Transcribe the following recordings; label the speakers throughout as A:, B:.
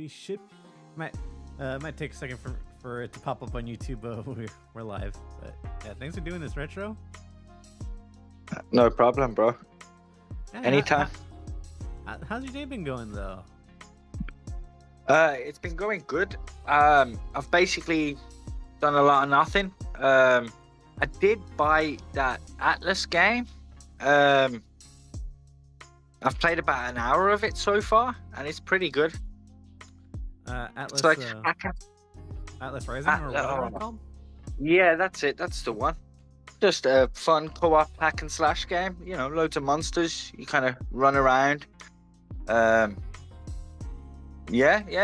A: we should might take a second for it to pop up on YouTube, but we're live. But yeah, thanks for doing this, Retro.
B: No problem, bro.
A: Yeah,
B: Anytime.
A: How's your day been going though?
B: It's been going good. I've basically done a lot of nothing. I did buy that Atlas game. I've played about an hour of it so far, and it's pretty good.
A: Atlas,
B: It's like,
A: Atlas Rising or whatever it's called.
B: yeah, that's it. That's the one. Just a fun co-op hack and slash game. You know, loads of monsters. You kind of run around. Yeah,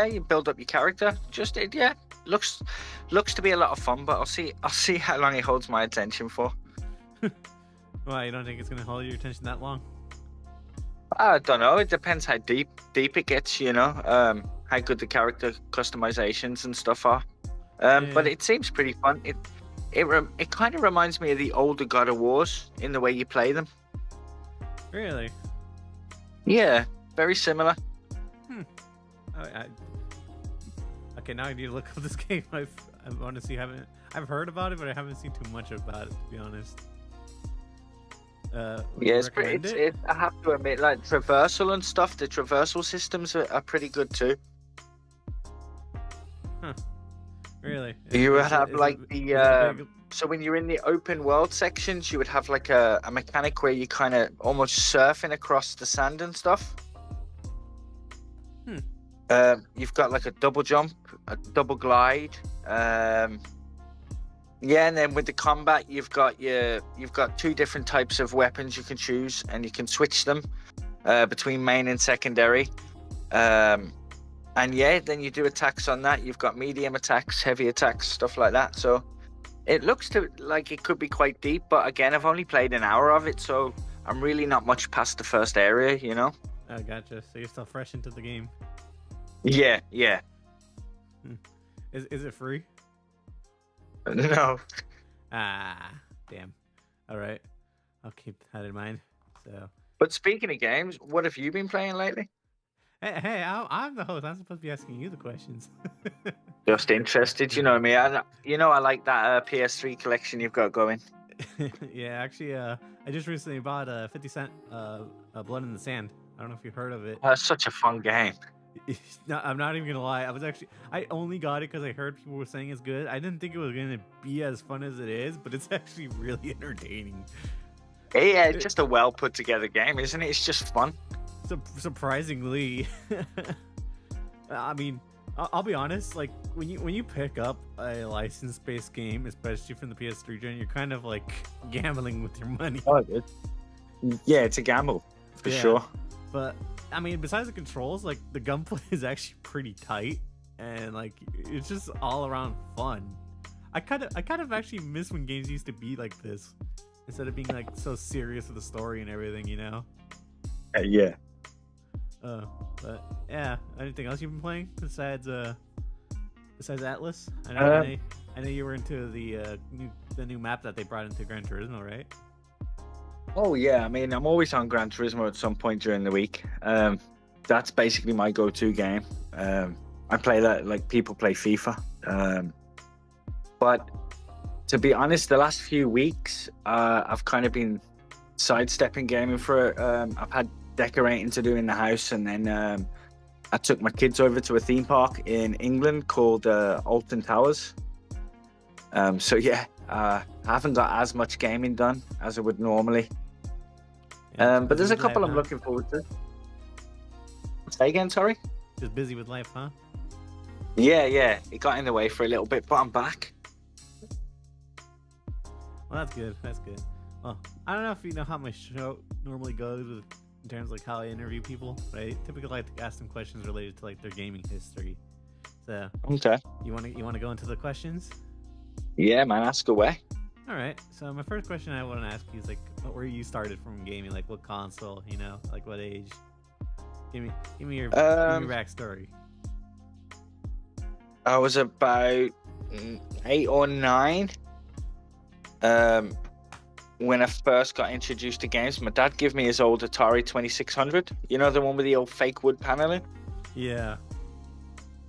B: you build up your character. Looks to be a lot of fun, but I'll see how long it holds my attention for.
A: Why, you don't think it's gonna hold your attention that long?
B: I don't know. It depends how deep it gets. You know, how good the character customizations and stuff are. But it seems pretty fun. It kind of reminds me of the older God of Wars in the way you play them.
A: Really?
B: Yeah, very similar.
A: Okay, now I need to look up this game. I honestly haven't. I've heard about it, but I haven't seen too much about it, to be honest.
B: Yeah, it's pretty. I have to admit, like traversal and stuff. The traversal systems are pretty good too.
A: Huh? Really?
B: You would have so when you're in the open world sections, you would have like a mechanic where you kind of almost surfing across the sand and stuff. You've got like a double jump, a double glide. Yeah, and then with the combat, you've got two different types of weapons you can choose, and you can switch them between main and secondary. And yeah, then you do attacks on that. You've got medium attacks, heavy attacks, stuff like that. So it looks like it could be quite deep, but again, I've only played an hour of it, so I'm really not much past the first area, you know?
A: Oh, gotcha. So you're still fresh into the game.
B: Yeah.
A: Is it free?
B: No.
A: Ah, damn. All right. I'll keep that in mind. So.
B: But speaking of games, what have you been playing lately?
A: Hey, I'm the host. I'm supposed to be asking you the questions.
B: Just interested, you know me. I like that PS3 collection you've got going.
A: Yeah, actually, I just recently bought 50 Cent Blood in the Sand. I don't know if you heard of it.
B: That's such a fun game.
A: No, I'm not even gonna lie. I only got it because I heard people were saying it's good. I didn't think it was gonna be as fun as it is, but it's actually really entertaining.
B: Yeah, it's just a well put together game, isn't it? It's just fun.
A: Surprisingly, I mean, I'll be honest. Like when you pick up a license-based game, especially from the PS3 gen, you're kind of like gambling with your money.
B: Oh, yeah, it's a gamble for sure.
A: But I mean, besides the controls, like the gunplay is actually pretty tight, and like it's just all around fun. I kind of actually miss when games used to be like this, instead of being like so serious with the story and everything, you know?
B: Yeah.
A: But yeah, anything else you've been playing besides Atlas? I know you were into the new map that they brought into Gran Turismo, right?
B: Oh yeah, I mean, I'm always on Gran Turismo at some point during the week. That's basically my go-to game. I play that like people play FIFA. But to be honest, the last few weeks, I've kind of been sidestepping gaming for it. I've had decorating to do in the house, and then I took my kids over to a theme park in England called Alton Towers. So yeah, I haven't got as much gaming done as I would normally. But there's a couple I'm looking forward to. Say again, sorry?
A: Just busy with life, huh?
B: Yeah, it got in the way for a little bit, but I'm back.
A: Well, that's good. Well, I don't know if you know how my show normally goes in terms of like how I interview people, but I typically like to ask them questions related to like their gaming history. So
B: okay,
A: you want to go into the questions?
B: Yeah, man, ask away.
A: All right. So my first question I want to ask you is like, where you started from gaming, like what console, you know, like what age? Give me your backstory.
B: I was about 8 or 9. When I first got introduced to games, my dad gave me his old Atari 2600. You know, the one with the old fake wood paneling?
A: Yeah.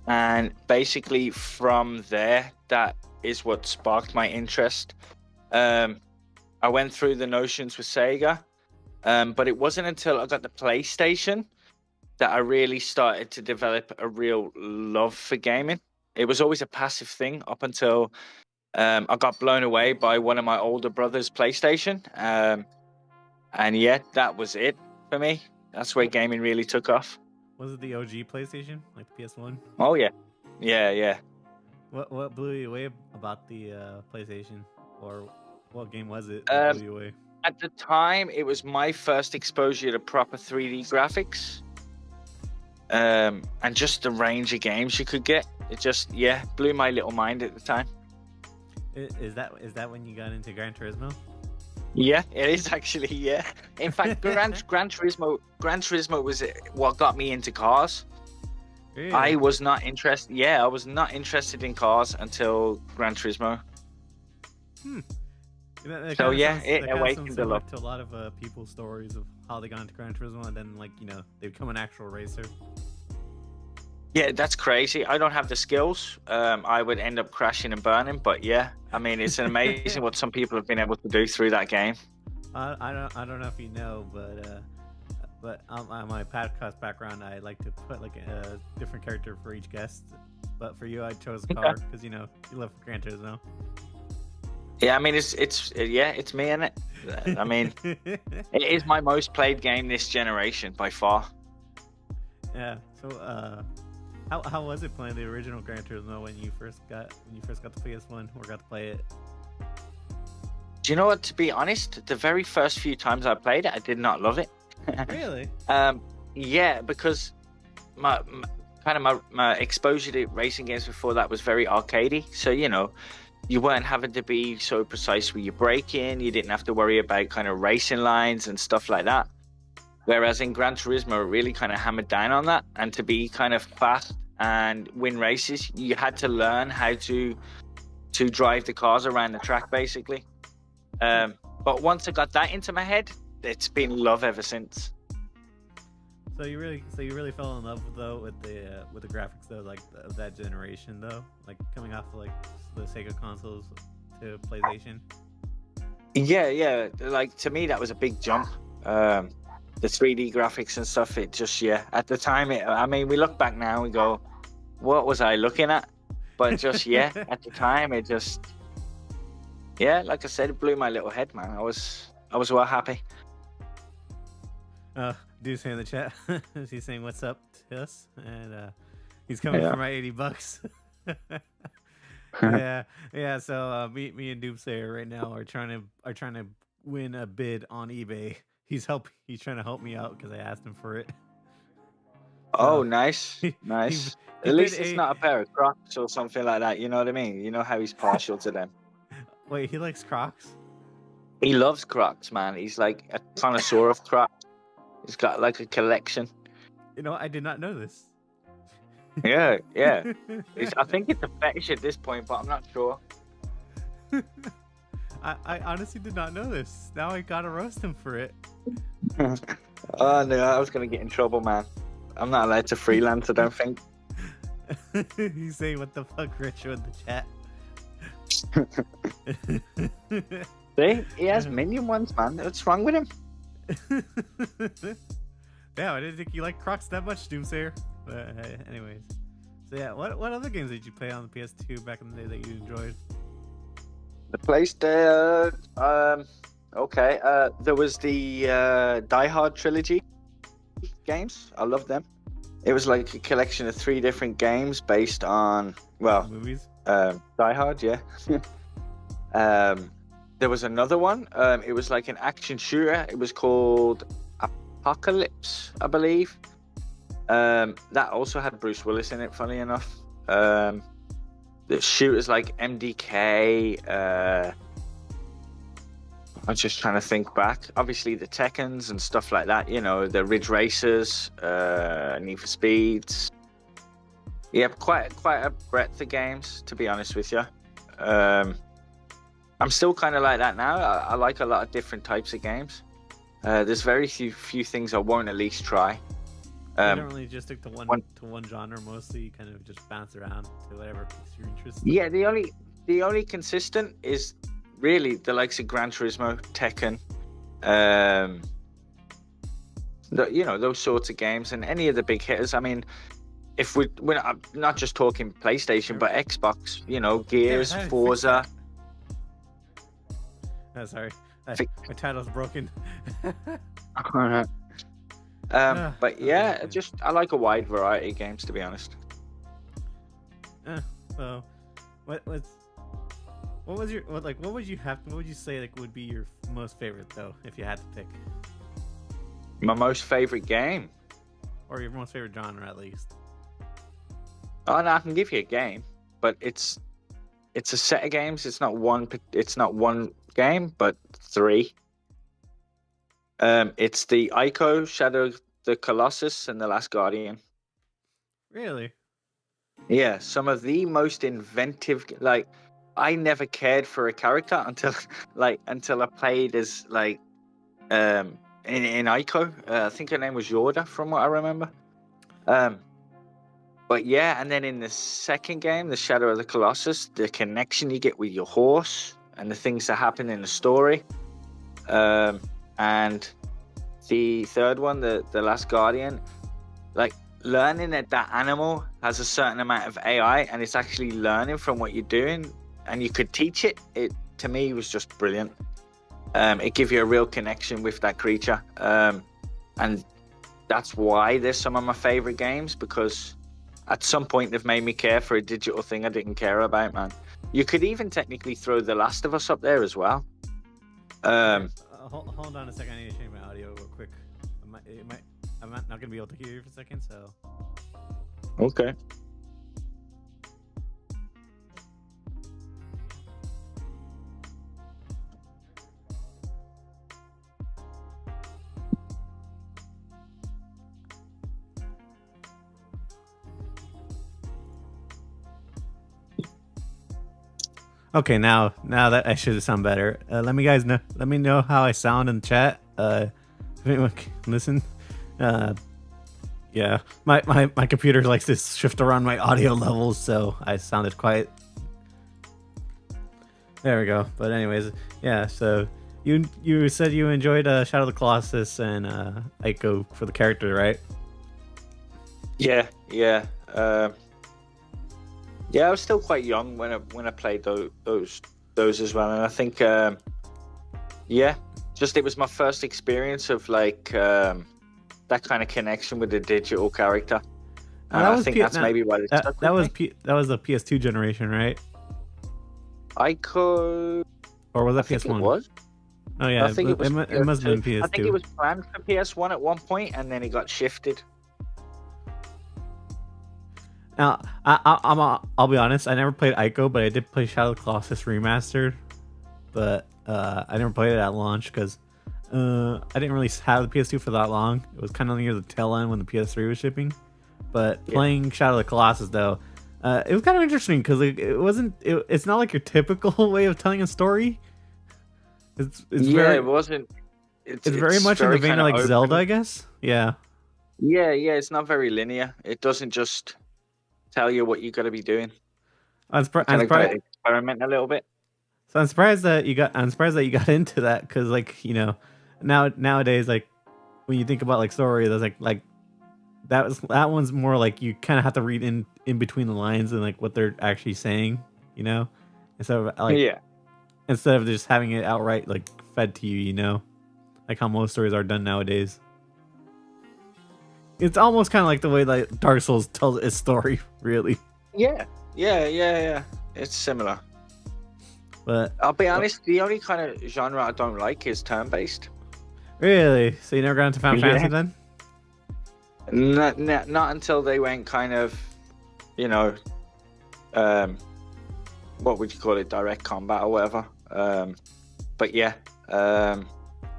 B: And basically from there, that is what sparked my interest. I went through the notions with Sega, but it wasn't until I got the PlayStation that I really started to develop a real love for gaming. It was always a passive thing up until I got blown away by one of my older brother's PlayStation. And yeah, that was it for me. That's where gaming really took off.
A: Was it the OG PlayStation, like the PS1?
B: Oh yeah, yeah.
A: What blew you away about the PlayStation, or what game was it that blew you away?
B: At the time, it was my first exposure to proper 3D graphics, and just the range of games you could get. It just blew my little mind at the time.
A: Is that when you got into Gran Turismo?
B: Yeah, it is actually. Yeah, in fact, Gran Turismo was what got me into cars.
A: Really?
B: I was not interested. Yeah, I was not interested in cars until Gran Turismo. So yeah, it awakened the love.
A: To a lot of people's stories of how they got into Gran Turismo, and then they become an actual racer.
B: Yeah, that's crazy. I don't have the skills. I would end up crashing and burning. But yeah, I mean, it's amazing what some people have been able to do through that game.
A: I don't know if you know, but on my podcast background, I like to put like a different character for each guest. But for you, I chose a car because you love Gran Turismo.
B: Yeah, I mean, it's me, innit? I mean, it is my most played game this generation by far.
A: Yeah. So, how was it playing the original Gran Turismo when you first got the PS1 or got to play it?
B: Do you know what? To be honest, the very first few times I played it, I did not love it.
A: Really?
B: Yeah, because my exposure to racing games before that was very arcadey. So you weren't having to be so precise with your braking. You didn't have to worry about kind of racing lines and stuff like that. Whereas in Gran Turismo, it really kind of hammered down on that. And to be kind of fast and win races, you had to learn how to drive the cars around the track, basically. But once I got that into my head, it's been love ever since.
A: So you really fell in love though with the graphics though, like of that generation though, like coming off of, like the Sega consoles to PlayStation.
B: Yeah. Like to me, that was a big jump. The 3D graphics and stuff. It just at the time. I mean, we look back now and we go, "What was I looking at?" But just at the time, it just like I said, it blew my little head, man. I was well happy.
A: Dude's in the chat. He's saying what's up to us, and he's coming for my $80. yeah. So me and Doomsayer right now are trying to win a bid on eBay. He's trying to help me out because I asked him for it.
B: Oh, nice. At least it's not a pair of Crocs or something like that. You know what I mean? You know how he's partial to them.
A: Wait, he likes Crocs?
B: He loves Crocs, man. He's like a connoisseur of Crocs. He's got like a collection.
A: I did not know this.
B: Yeah. I think it's a fetish at this point, but I'm not sure.
A: I honestly did not know this. Now I gotta roast him for it.
B: Oh no, I was gonna get in trouble, man. I'm not allowed to freelance, I don't think.
A: He's saying what the fuck, Retro, in the chat.
B: See? He has minion ones, man. What's wrong with him?
A: Damn, I didn't think you liked Crocs that much, Doomsayer. But anyways. So yeah, what other games did you play on the PS2 back in the day that you enjoyed?
B: The PlayStation, okay. There was the Die Hard trilogy games. I love them. It was like a collection of 3 different games based on,
A: movies.
B: Die Hard, yeah. There was another one. It was like an action shooter. It was called Apocalypse, I believe. That also had Bruce Willis in it, funny enough. The shooters like MDK. I'm just trying to think back. Obviously, the Tekkens and stuff like that. The Ridge Racers, Need for Speeds. Yeah, quite a breadth of games, to be honest with you. I'm still kind of like that now. I like a lot of different types of games. There's very few things I won't at least try.
A: You
B: Um,
A: don't really just stick to
B: one,
A: one genre mostly. You kind of just bounce around to whatever piques your interest.
B: yeah, the only consistent is really the likes of Gran Turismo, Tekken, um, those sorts of games, and any of the big hitters. I mean, if we're not just talking PlayStation, but Xbox, Gears, Forza.
A: Oh, sorry, my title's broken.
B: But yeah, I like a wide variety of games, to be honest.
A: So, what would you say like would be your most favorite though, if you had to pick,
B: My most favorite game.
A: or your most favorite genre at least?
B: Oh no, I can give you a game, but it's a set of games. It's not one. It's not one game, but three. It's the Ico, Shadow of the Colossus, and the Last Guardian.
A: Really?
B: Yeah, some of the most inventive. Like, I never cared for a character until I played as in Ico. I think her name was Yorda, from what I remember. But yeah, and then in the second game, the Shadow of the Colossus, the connection you get with your horse and the things that happen in the story. And the third one, the Last Guardian, like learning that animal has a certain amount of AI and it's actually learning from what you're doing, and you could teach it. It to me was just brilliant. It gives you a real connection with that creature, and that's why they're some of my favorite games, because at some point they've made me care for a digital thing I didn't care about, man. You could even technically throw The Last of Us up there as well.
A: Hold on a second. I need to change my audio real quick. I'm not gonna be able to hear you for a second. So.
B: Okay.
A: Okay, now that I should sound better. Let me know how I sound in the chat. If anyone can listen. Yeah, my computer likes to shift around my audio levels, so I sounded quiet. There we go. But anyways, yeah. So you said you enjoyed Shadow of the Colossus and Ico for the character, right?
B: Yeah. Yeah, I was still quite young when I played those as well, and I think it was my first experience of that kind of connection with the digital character. And I think that's maybe why it stuck with me.
A: That was the PS2 generation, right?
B: Ico,
A: or was that PS1?
B: It was.
A: Oh yeah,
B: I think it
A: must have been PS2.
B: I think it was planned for PS1 at one point, and then it got shifted.
A: Now, I'll be honest. I never played Ico, but I did play Shadow of the Colossus Remastered. But I never played it at launch because I didn't really have the PS2 for that long. It was kind of near the tail end when the PS3 was shipping. But playing Shadow of the Colossus, though, it was kind of interesting because it's not like your typical way of telling a story. It's very much in the vein of like open. Zelda, I guess. Yeah.
B: Yeah. It's not very linear. It doesn't just tell you what you got to be doing.
A: I'm surprised
B: experiment a little bit.
A: So I'm surprised that you got into that, because nowadays, like when you think about like story, there's like that one's more like you kind of have to read in between the lines and like what they're actually saying, instead of just having it outright like fed to you, like how most stories are done nowadays. It's almost kind of like the way like Dark Souls tells its story, really.
B: Yeah. It's similar.
A: But
B: I'll be honest, the only kind of genre I don't like is turn-based.
A: Really? So you never got into Final Fantasy then?
B: Not until they went kind of, what would you call it, direct combat or whatever. But yeah, I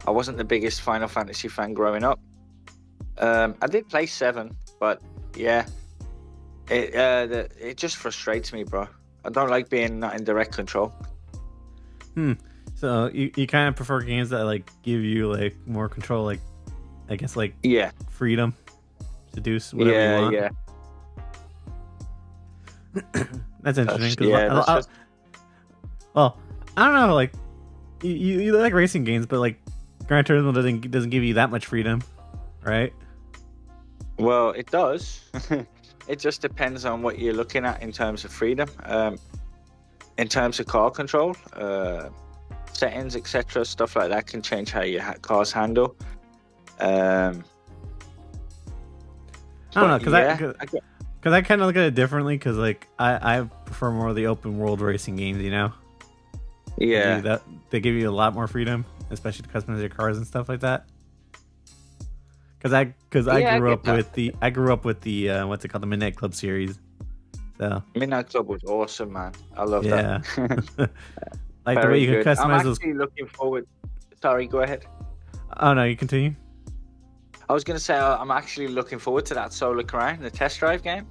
B: wasn't the biggest Final Fantasy fan growing up. I did play 7, but yeah, it just frustrates me, bro. I don't like being not in direct control.
A: So you kind of prefer games that like give you like more control, like I guess like
B: yeah,
A: freedom. deduce whatever you want.
B: Yeah.
A: That's interesting.
B: Just...
A: Well, I don't know. Like, you like racing games, but like, Gran Turismo doesn't give you that much freedom, right?
B: Well, it does. It just depends on what you're looking at in terms of freedom. In terms of car control, settings, etc., stuff like that can change how your cars handle. I
A: don't know, because I kind of look at it differently. Because like I prefer more of the open world racing games. You know.
B: Yeah.
A: They give you a lot more freedom, especially to customize your cars and stuff like that. Because I grew up with the what's it called, the Midnight Club series. So
B: Midnight Club was awesome, man. I love that.
A: Like the way you can customize those.
B: I'm actually looking forward. Sorry, go ahead.
A: Oh no, you continue.
B: I was gonna say I'm actually looking forward to that Solar Crown, the test drive game.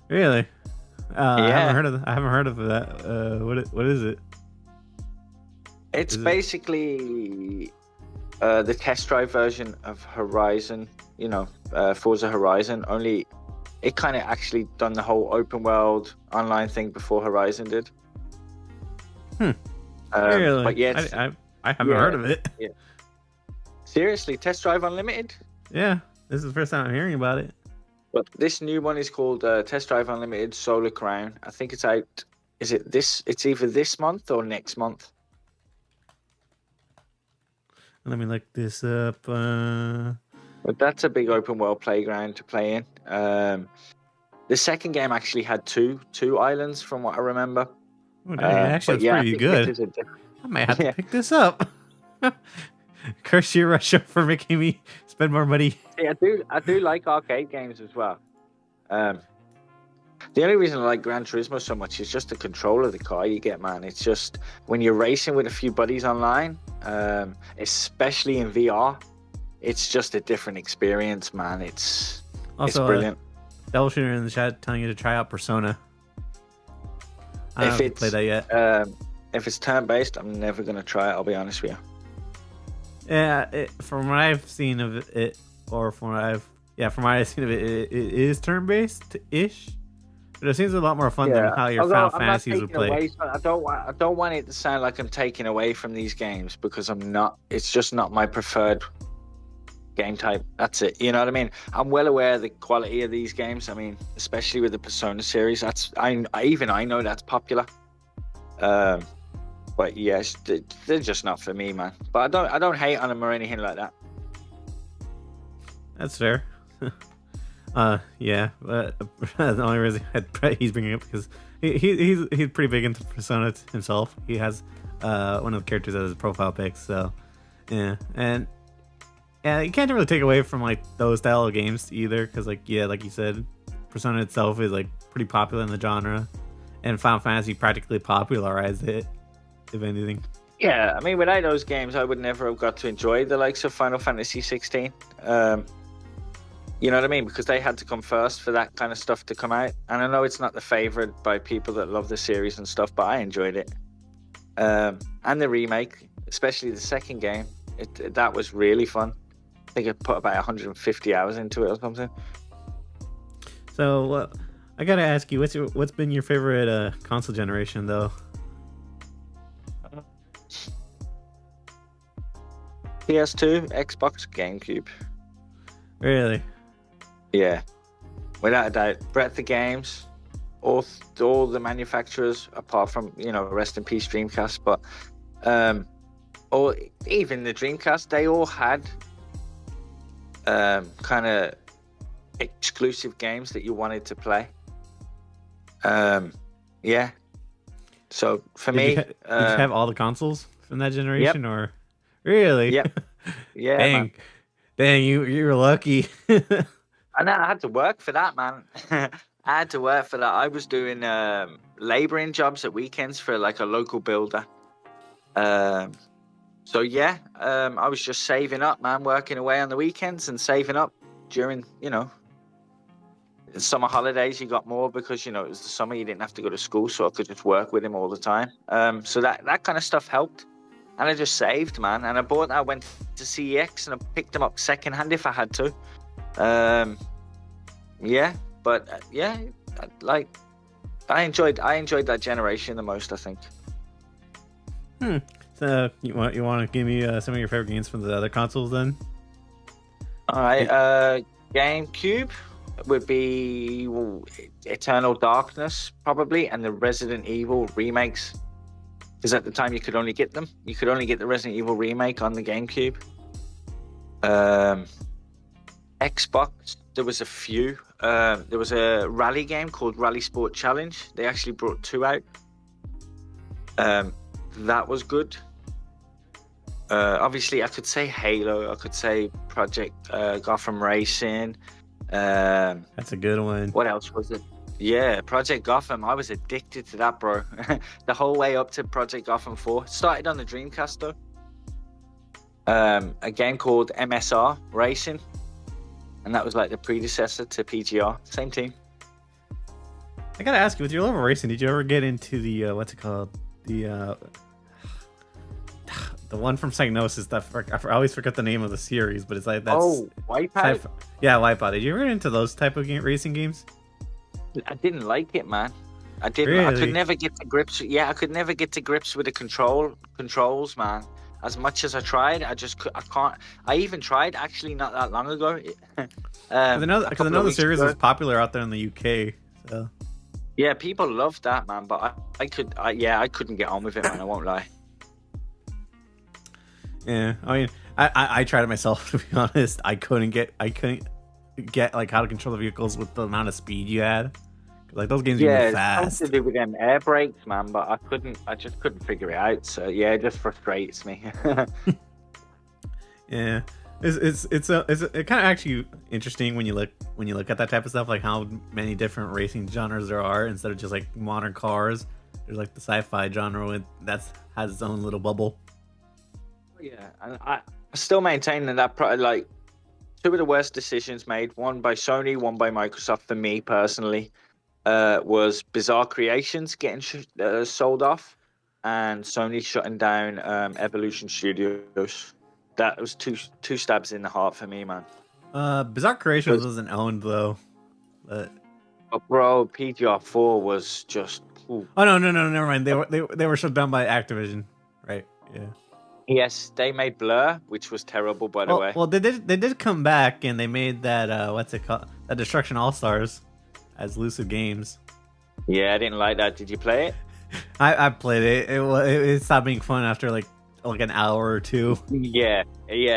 A: Really?
B: Yeah.
A: I haven't heard of that. What is it?
B: It's basically the test drive version of Horizon. You know, Forza Horizon. Only it kind of actually done the whole open world online thing before Horizon did.
A: Really?
B: But yeah,
A: I haven't heard of it.
B: Yeah. Seriously, Test Drive Unlimited?
A: Yeah, this is the first time I'm hearing about it.
B: But this new one is called Test Drive Unlimited Solar Crown. I think it's out. Is it this? It's either this month or next month.
A: Let me look this up.
B: But that's a big open world playground to play in. The second game actually had two islands, from what I remember.
A: Oh, actually, that's pretty good. I might have to pick this up. Curse you, Russia, for making me spend more money.
B: Yeah, I do like arcade games as well. The only reason I like Gran Turismo so much is just the control of the car you get, man. It's just when you're racing with a few buddies online, especially in VR, it's just a different experience, man. It's brilliant.
A: Devil Shooter in the chat telling you to try out Persona. I don't know if you played that yet.
B: If it's turn-based, I'm never going to try it, I'll be honest with you.
A: Yeah, from what I've seen of it, or from what I've seen of it, it is turn-based-ish. But it seems a lot more fun than how your Final Fantasies would play.
B: I don't want it to sound like I'm taking away from these games, because I'm not. It's just not my preferred game type. That's it. You know what I mean? I'm well aware of the quality of these games. I mean, especially with the Persona series. I know that's popular. But yes, they're just not for me, man. But I don't hate on them or anything like that.
A: That's fair. Yeah, but the only reason he's bringing it up because he's pretty big into Persona himself. He has one of the characters as his profile pic. So yeah, and you can't really take away from like those style of games either, because like you said, Persona itself is like pretty popular in the genre, and Final Fantasy practically popularized it, if anything.
B: Yeah, I mean, without those games, I would never have got to enjoy the likes of Final Fantasy 16. You know what I mean? Because they had to come first for that kind of stuff to come out. And I know it's not the favorite by people that love the series and stuff, but I enjoyed it. And the remake, especially the second game, that was really fun. I think I put about 150 hours into it or something.
A: So I gotta ask you, what's been your favorite console generation though?
B: PS2, Xbox, GameCube.
A: Really?
B: Yeah, without a doubt. Breadth of games, all the manufacturers, apart from, rest in peace Dreamcast, but or even the Dreamcast, they all had kind of exclusive games that you wanted to play. Yeah. So for me,
A: did you have all the consoles from that generation,
B: yep.
A: or really?
B: Yep. Yeah.
A: Dang, you were lucky.
B: I know, I had to work for that, man. I had to work for that. I was doing laboring jobs at weekends for like a local builder. So yeah, I was just saving up, man, working away on the weekends and saving up during, summer holidays. You got more because, it was the summer, you didn't have to go to school, so I could just work with him all the time. So that kind of stuff helped. And I just saved, man. And I went to CEX and I picked them up secondhand if I had to. Yeah, but yeah, like I enjoyed that generation the most, I think.
A: So you want to give me some of your favorite games from the other consoles then?
B: All right, GameCube would be Eternal Darkness probably, and the Resident Evil remakes. Because at the time you could only get them. You could only get the Resident Evil remake on the GameCube. Xbox, there was a few. There was a rally game called Rally Sport Challenge. They actually brought 2 out. That was good. Obviously, I could say Halo. I could say Project Gotham Racing.
A: That's a good one.
B: What else was it? Yeah, Project Gotham. I was addicted to that, bro. The whole way up to Project Gotham 4. Started on the Dreamcast, though. A game called MSR Racing. And that was like the predecessor to PGR. Same team.
A: I gotta ask you, with your love of racing, did you ever get into the what's it called? The one from Psygnosis that I always forget the name of the series, but it's like that's
B: Wipeout.
A: Yeah, Wipeout. Did you ever get into those type of racing games?
B: I didn't like it, man. I didn't.
A: Really?
B: I could never get to grips. Yeah, I could never get to grips with the controls, man. As much as I tried, I can't. I even tried actually not that long ago.
A: Because I know the series was popular out there in the UK. So.
B: Yeah, people loved that, man. But I couldn't get on with it, man. I won't lie.
A: Yeah, I mean, I tried it myself, to be honest. I couldn't get like how to control the vehicles with the amount of speed you had. Like those games are fast.
B: Yeah, to do with them air brakes, man. But I just couldn't figure it out. So yeah, it just frustrates me.
A: Yeah, it's kind of actually interesting when you look at that type of stuff, like how many different racing genres there are instead of just like modern cars. There's like the sci-fi genre has its own little bubble.
B: Yeah, and I still maintain that like 2 of the worst decisions made, one by Sony, one by Microsoft for me personally, was Bizarre Creations getting sold off, and Sony shutting down Evolution Studios. That was two stabs in the heart for me, man.
A: Bizarre Creations wasn't owned though, but
B: bro, PGR 4 was just. Ooh.
A: Oh no, never mind. They were shut down by Activision, right? Yeah.
B: Yes, they made Blur, which was terrible, by the way.
A: Well, they did come back and they made that what's it called? That Destruction All Stars as Lucid Games.
B: Yeah, I didn't like that. Did you play it?
A: I played it. It stopped being fun after like an hour or 2.
B: Yeah.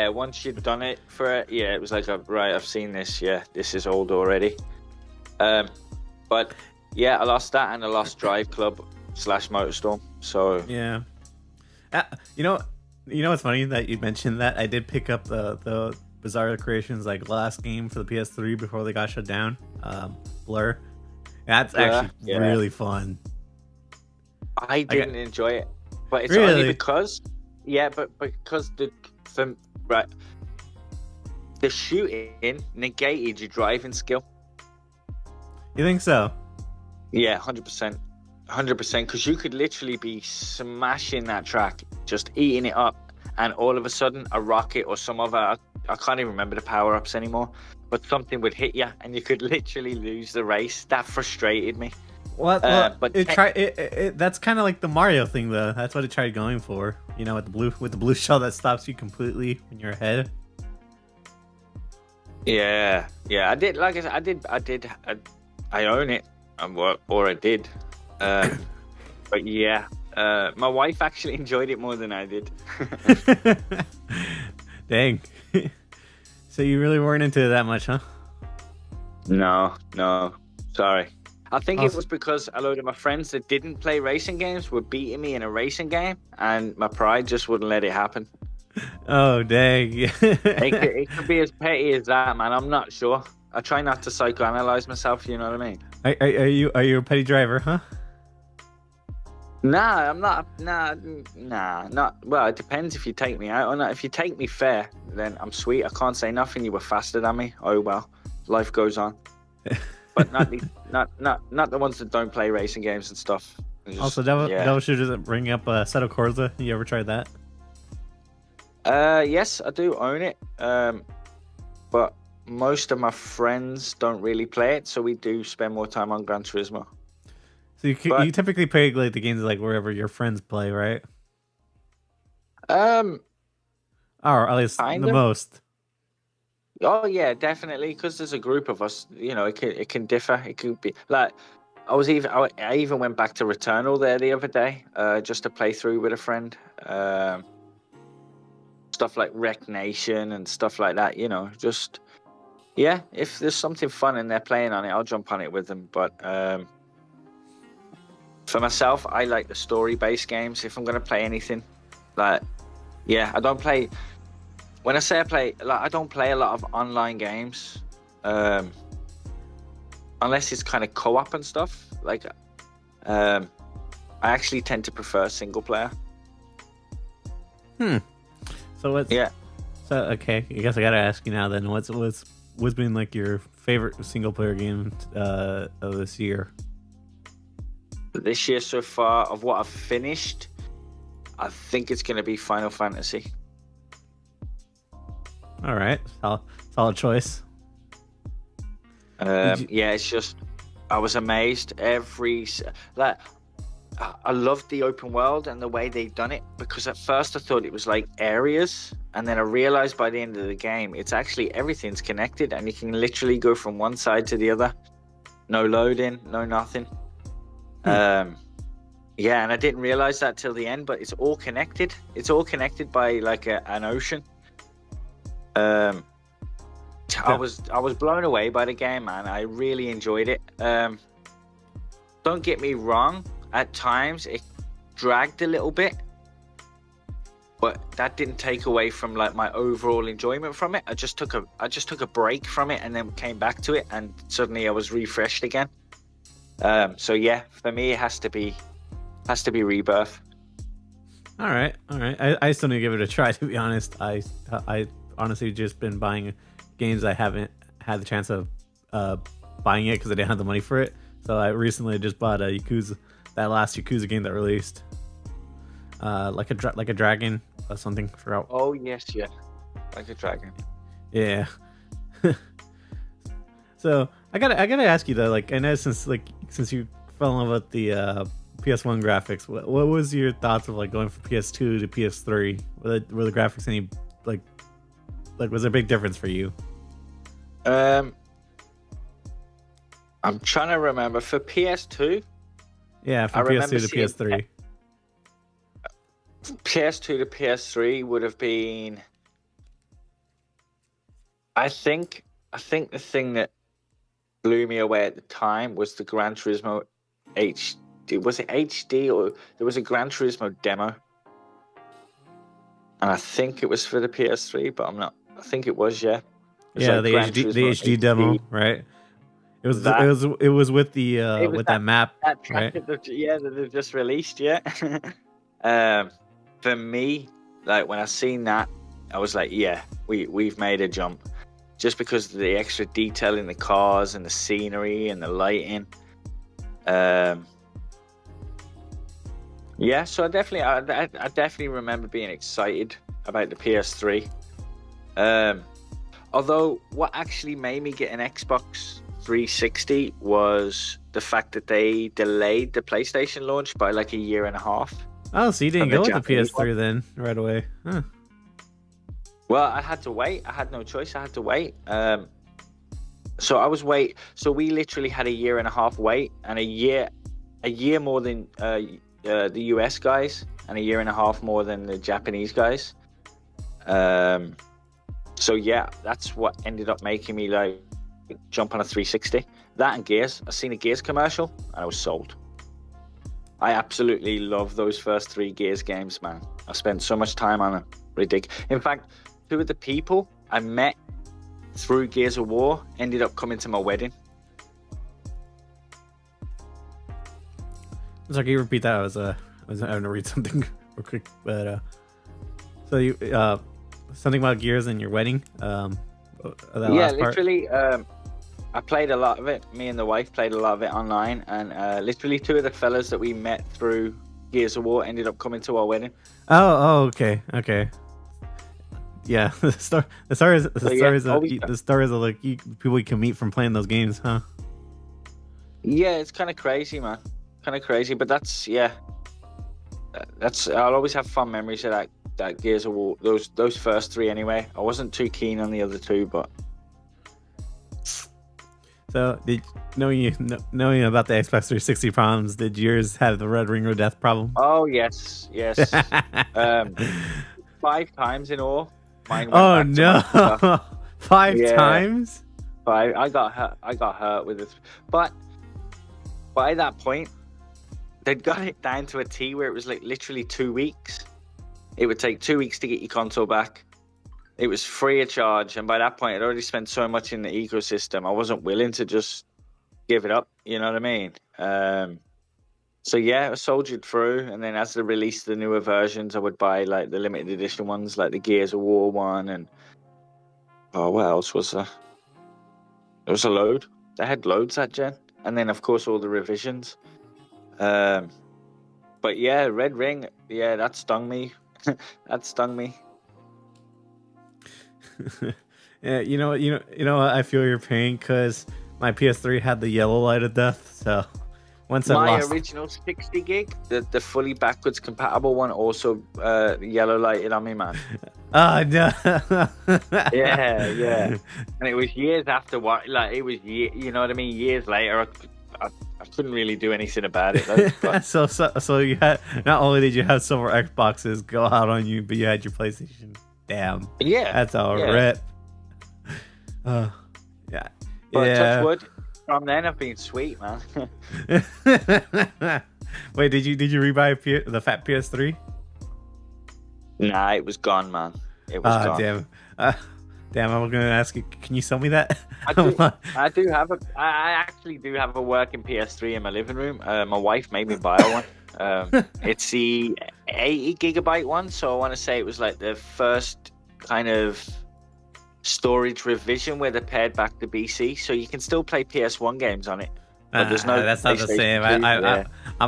B: Once you'd done it for it, yeah, it was like, right, I've seen this. Yeah, this is old already. But yeah, I lost that, and I lost Drive Club / Motorstorm. So
A: yeah, you know what's funny that you mentioned that? I did pick up the Bizarre Creations like last game for the PS3 before they got shut down. Blur. That's actually really fun.
B: I didn't enjoy it, but it's
A: really?
B: only because because the shooting negated your driving skill.
A: You think so?
B: Yeah, 100%. 100%, because you could literally be smashing that track, just eating it up, and all of a sudden a rocket or some other, I can't even remember the power-ups anymore, but something would hit you and you could literally lose the race. That frustrated me.
A: Well, that's kind of like the Mario thing though. That's what it tried going for, with the blue shell that stops you completely when you're ahead.
B: Yeah, I did, like I said, I own it, or I did. But yeah, my wife actually enjoyed it more than I did.
A: Dang. So you really weren't into it that much, huh?
B: No, sorry. I think it was because a load of my friends that didn't play racing games were beating me in a racing game, and my pride just wouldn't let it happen.
A: Oh, dang.
B: It could be as petty as that, man. I'm not sure. I try not to psychoanalyze myself, you know what I mean?
A: Are you a petty driver, huh?
B: Nah, I'm not. Nah, not. Well, it depends if you take me out or not. If you take me fair, then I'm sweet. I can't say nothing. You were faster than me. Oh well, life goes on. But not the ones that don't play racing games and stuff.
A: Also, Devil Shooters bring up Assetto Corsa. You ever tried that?
B: Yes, I do own it. But most of my friends don't really play it, so we do spend more time on Gran Turismo.
A: So
B: But
A: you typically play like the games like wherever your friends play, right?
B: um,
A: Or at least
B: kind
A: the
B: of.
A: most.
B: Oh yeah, definitely. Because there's a group of us, it can differ. It could be like I even went back to Returnal there the other day, just to play through with a friend. Um, Stuff like Wreck Nation and stuff like that. Just yeah. If there's something fun and they're playing on it, I'll jump on it with them. But for myself, I like the story-based games. If I'm gonna play anything, like yeah, I don't play. When I say I play, like I don't play a lot of online games, um, unless it's kind of co-op and stuff. Like, I actually tend to prefer single player.
A: So what's
B: Yeah,
A: so okay? I guess I gotta ask you now. Then what's been like your favorite single player game of this year?
B: this year so far of what I've finished, I think it's gonna be Final Fantasy.
A: All right, solid choice. You,
B: Yeah, it's just I was amazed like I loved the open world and the way they done it, because at first I thought it was like areas, and then I realized by the end of the game it's actually everything's connected and you can literally go from one side to the other. No loading, no nothing. Yeah, and I didn't realize that till the end, but it's all connected. It's all connected by like an ocean. Um, I
A: yeah.
B: was blown away by the game, man. I really enjoyed it. Don't get me wrong, at times it dragged a little bit, but that didn't take away from like my overall enjoyment from it. I just took a break from it and then came back to it, and suddenly I was refreshed again. So yeah, for me it has to be Rebirth.
A: All right. I still need to give it a try. To be honest, I honestly just been buying games I haven't had the chance of buying it because I didn't have the money for it. So I recently just bought a Yakuza, that last Yakuza game that released, like a dragon or something. Forgot.
B: Oh yes, yeah, like a dragon.
A: Yeah. So I gotta ask you though, like I know since you fell in love with the PS1 graphics, what was your thoughts of like going from PS2 to PS3? Were the graphics any like was there a big difference for you?
B: I'm trying to remember for PS2.
A: Yeah, from PS2 to PS3.
B: PS2 to PS3 would have been. I think the thing that blew me away at the time was the Gran Turismo HD. Was it HD, or there was a Gran Turismo demo? And I think it was for the PS3, but I'm not. I think it was, yeah. It was
A: Yeah,
B: like
A: the
B: Gran
A: HD
B: Turismo
A: HD demo, right? It was
B: That
A: it was with the
B: it was
A: with that map,
B: that track
A: right?
B: that they've just released, yeah. um, for me, like when I seen that, I was like, yeah, we've made a jump, just because of the extra detail in the cars and the scenery and the lighting. Yeah, so I definitely remember being excited about the PS3. Although what actually made me get an Xbox 360 was the fact that they delayed the PlayStation launch by like a year and a half.
A: Oh, so you didn't
B: From the
A: go with the
B: Japanese
A: PS3 then right away? Huh.
B: Well, I had to wait. I had no choice. I had to wait. So we literally had a year and a half wait, and a year more than the US guys, and a year and a half more than the Japanese guys. So yeah, that's what ended up making me like jump on a 360. That and Gears. I seen a Gears commercial and I was sold. I absolutely love those first 3 Gears games, man. I spent so much time on them. Ridiculous. In fact, 2 of the people I met through Gears of War ended up coming to my wedding.
A: Sorry, can you repeat that? I was having to read something real quick, but so you something about Gears and your wedding. That
B: Yeah,
A: last part?
B: literally. I played a lot of it. Me and the wife played a lot of it online, and literally 2 of the fellas that we met through Gears of War ended up coming to our wedding.
A: Oh, okay. Yeah, the stories of like people you can meet from playing those games, huh?
B: Yeah, it's kind of crazy, man. Kind of crazy, but I'll always have fun memories of that Gears of War. Those first three anyway. I wasn't too keen on the other two, but
A: So, knowing about the Xbox 360 problems, did yours have the Red Ring of Death problem?
B: oh yes. 5 times in all. Mine went
A: Oh
B: back to my computer.
A: no, 5
B: Yeah.
A: times?
B: But I got hurt with it. But by that point, they'd got it down to a T where it was like literally 2 weeks. It would take 2 weeks to get your console back. It was free of charge, and by that point, I'd already spent so much in the ecosystem. I wasn't willing to just give it up. You know what I mean? So yeah, I soldiered through, and then as they released the newer versions, I would buy like the limited edition ones, like the Gears of War one, and what else was there? There was a load. They had loads that gen, and then of course all the revisions. But yeah, Red Ring, yeah, that stung me. That stung me.
A: Yeah, you know what? I feel your pain because my PS3 had the yellow light of death. So once I lost
B: My original 60 gig, the fully backwards compatible one, also yellow lighted on me, man.
A: Oh no.
B: Yeah. And it was years after what, like it was you know what I mean? Years later, I couldn't really do anything about it. Though, but...
A: so you had, not only did you have silver Xboxes go out on you, but you had your PlayStation. Damn.
B: Yeah.
A: That's all rip. Yeah.
B: But
A: yeah.
B: touch wood, from then I've been sweet, man.
A: Wait, did you rebuy the fat PS3?
B: Nah, it was gone, man. It was gone.
A: Damn, I was gonna ask you, can you sell me that?
B: I actually do have a working PS3 in my living room. My wife made me buy one. It's the 80 gigabyte one, so I want to say it was like the first kind of storage revision where they paired back the BC, so you can still play PS1 games on it. But there's no.
A: That's not the same. I'm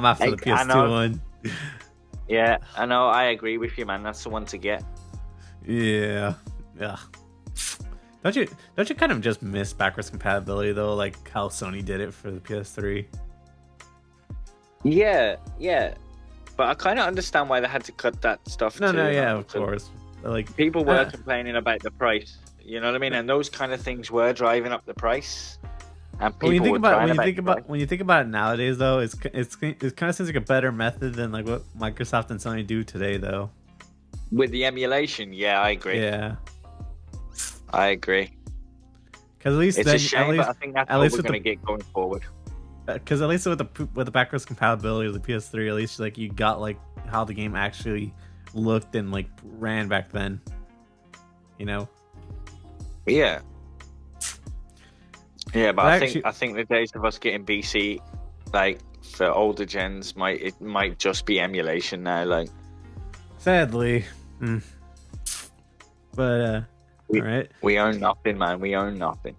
A: after the PS2 one.
B: Yeah, I know. I agree with you, man. That's the one to get.
A: Yeah. Don't you kind of just miss backwards compatibility though, like how Sony did it for the PS3?
B: Yeah. But I kind of understand why they had to cut that stuff.
A: Yeah, of course. Like
B: people were complaining about the price. You know what I mean? And those kind of things were driving up the price. And people when
A: you think about it nowadays, though, it kind of seems like a better method than like what Microsoft and Sony do today, though.
B: With the emulation, yeah, I agree.
A: Yeah,
B: I agree.
A: Because at least
B: it's a shame, but I think that's what we're going to get going forward.
A: Because at least with the backwards compatibility of the PS3, at least like you got like how the game actually looked and like ran back then. You know.
B: Yeah. Yeah, but I think the days of us getting BC, like for older gens, might just be emulation now. Like,
A: sadly, but all right,
B: we own nothing, man. We own nothing.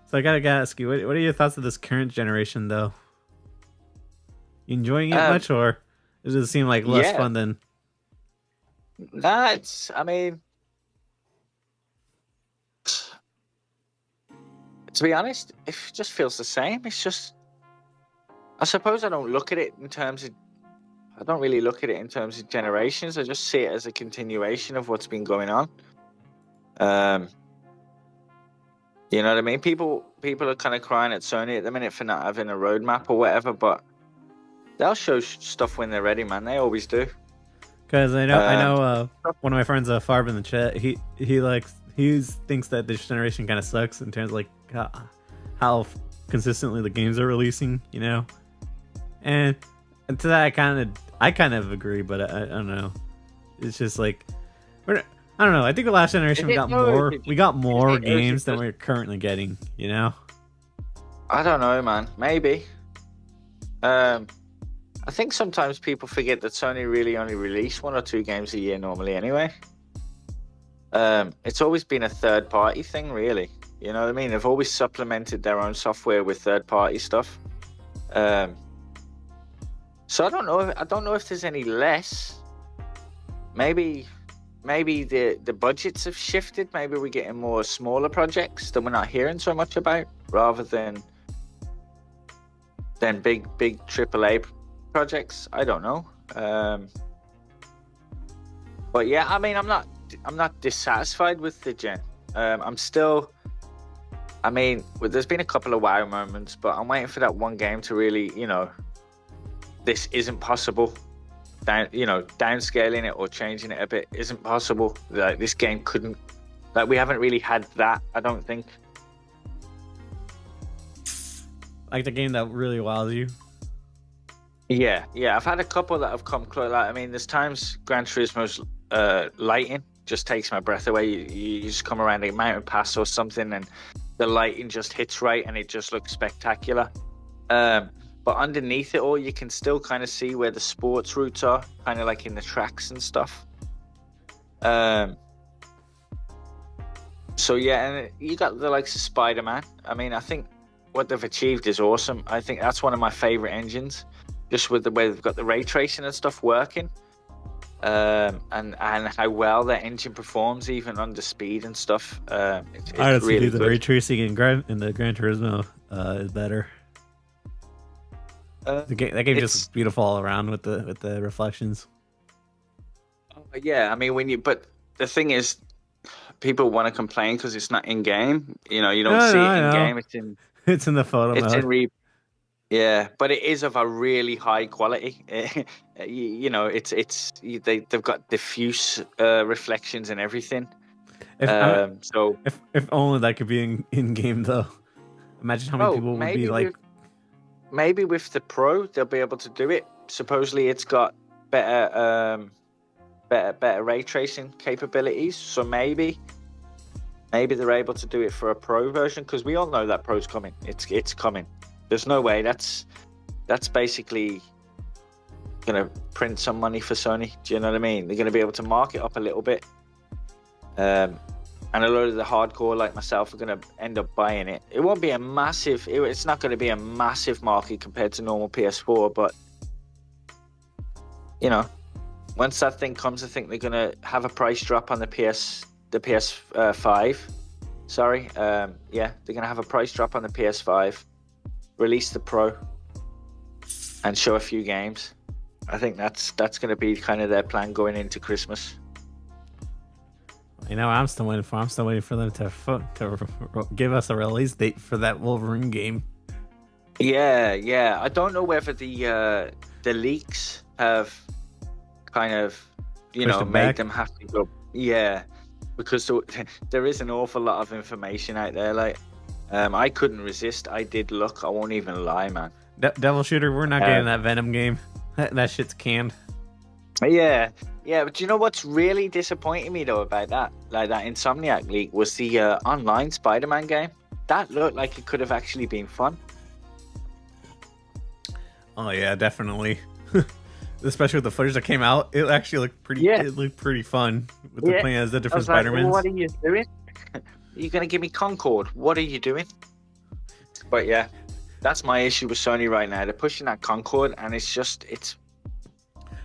A: So I gotta ask you, what are your thoughts of this current generation, though? You enjoying it much, or does it seem like less fun than?
B: Nah, I mean, to be honest, it just feels the same. It's just, I suppose I don't look at it in terms of, I don't really look at it in terms of generations. I just see it as a continuation of what's been going on. You know what I mean? People are kind of crying at Sony at the minute for not having a roadmap or whatever, but they'll show stuff when they're ready, man. They always do.
A: Because I know one of my friends, Farb in the chat, he thinks that this generation kind of sucks in terms of like how consistently the games are releasing, you know. And to that, I kind of agree, but I don't know. It's just like I don't know. I think the last generation we got more games than we're currently getting, you know.
B: I don't know, man. Maybe. I think sometimes people forget that Sony really only release 1 or 2 games a year normally anyway. It's always been a third-party thing, really. You know what I mean? They've always supplemented their own software with third-party stuff. So I don't know if there's any less. Maybe maybe the budgets have shifted. Maybe we're getting more smaller projects that we're not hearing so much about, rather than big AAA projects. I don't know. But yeah, I mean, I'm not dissatisfied with the gen. I'm still. I mean, there's been a couple of wow moments, but I'm waiting for that one game to really, this isn't possible. Downscaling it or changing it a bit isn't possible. Like, this game couldn't. Like, we haven't really had that, I don't think.
A: Like the game that really wows you.
B: Yeah. I've had a couple that have come close. Like, I mean, there's times Gran Turismo's lighting just takes my breath away. You just come around a mountain pass or something, and the lighting just hits right, and it just looks spectacular. But underneath it all, you can still kind of see where the sports routes are, kind of like in the tracks and stuff. So yeah, and you got the likes of Spider-Man. I mean, I think what they've achieved is awesome. I think that's one of my favorite engines, just with the way they've got the ray tracing and stuff working, and how well their engine performs even under speed and stuff. It's
A: Honestly,
B: really
A: the
B: good.
A: ray tracing in the Gran Turismo is better. That game just beautiful all around with the reflections.
B: Yeah, I mean, but the thing is, people want to complain because it's not in game. You don't see it in game.
A: It's in the photo mode.
B: Yeah, but it is of a really high quality. They've got diffuse reflections and everything.
A: If only that could be in game though. Imagine how many people would be like.
B: Maybe with the Pro, they'll be able to do it. Supposedly, it's got better ray tracing capabilities. So maybe they're able to do it for a Pro version, because we all know that Pro's coming. It's coming. There's no way. That's basically gonna print some money for Sony. Do you know what I mean? They're gonna be able to mark it up a little bit. And a lot of the hardcore like myself are going to end up buying it. It won't be a massive. It's not going to be a massive market compared to normal PS4, but once that thing comes, I think they're going to have a price drop on the PS5. Sorry, they're going to have a price drop on the PS5, release the Pro, and show a few games. I think that's going to be kind of their plan going into Christmas.
A: I'm still waiting for. I'm still waiting for them to give us a release date for that Wolverine game.
B: Yeah. I don't know whether the leaks have kind of made them have to go. Yeah, because there is an awful lot of information out there. Like, I couldn't resist. I did look. I won't even lie, man.
A: Devil Shooter, we're not getting that Venom game. That shit's canned.
B: Yeah, but you know what's really disappointing me though about that, like that Insomniac leak, was the online Spider-Man game. That looked like it could have actually been fun.
A: Oh yeah, definitely. Especially with the footage that came out, it actually looked pretty. Yeah. It looked pretty fun with the playing as the different Spider-Mans.
B: What are you doing? Are you gonna give me Concord? What are you doing? But yeah, that's my issue with Sony right now. They're pushing that Concord, and it's.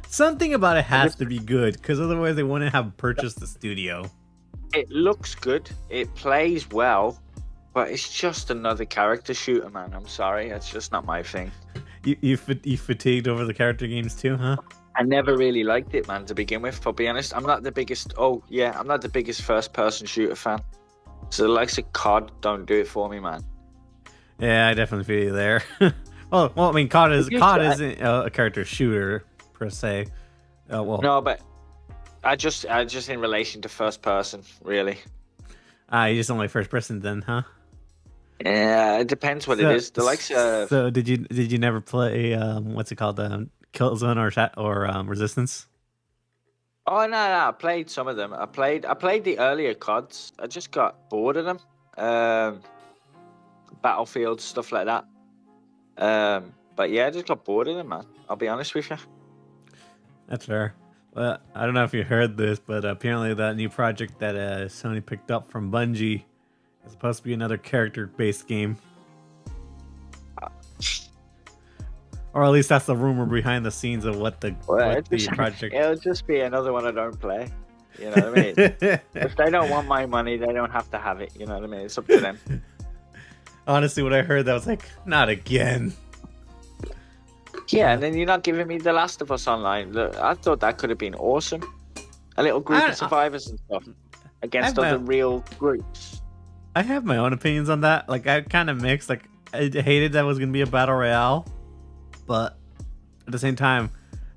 A: Something about it has to be good, because otherwise they wouldn't have purchased the studio.
B: It looks good. It plays well, but it's just another character shooter, man. I'm sorry, it's just not my thing.
A: You fatigued over the character games too, huh?
B: I never really liked it, man. To begin with, I'll be honest. I'm not the biggest first-person shooter fan. So the likes of COD don't do it for me, man.
A: Yeah, I definitely feel you there. well, I mean, COD isn't a character shooter per se.
B: No, but I just in relation to first person, really.
A: You just don't like first person then, huh?
B: Yeah, it depends what it is. The likes of...
A: So did you never play what's it called, Killzone or Resistance?
B: Oh no, I played some of them. I played the earlier CODs. I just got bored of them. Battlefield, stuff like that. But yeah, I just got bored of them, man. I'll be honest with you.
A: That's fair. Well, I don't know if you heard this, but apparently that new project that Sony picked up from Bungie is supposed to be another character-based game. Or at least that's the rumor behind the scenes of what the project...
B: It'll just be another one I don't play. You know what I mean? If they don't want my money, they don't have to have it. You know what I mean? It's up to them.
A: Honestly, when I heard that, I was like, not again.
B: Yeah, and then you're not giving me The Last of Us Online. Look, I thought that could have been awesome. A little group of survivors and stuff against other real groups.
A: I have my own opinions on that. Like, I kind of mixed. Like, I hated that it was going to be a battle royale. But at the same time,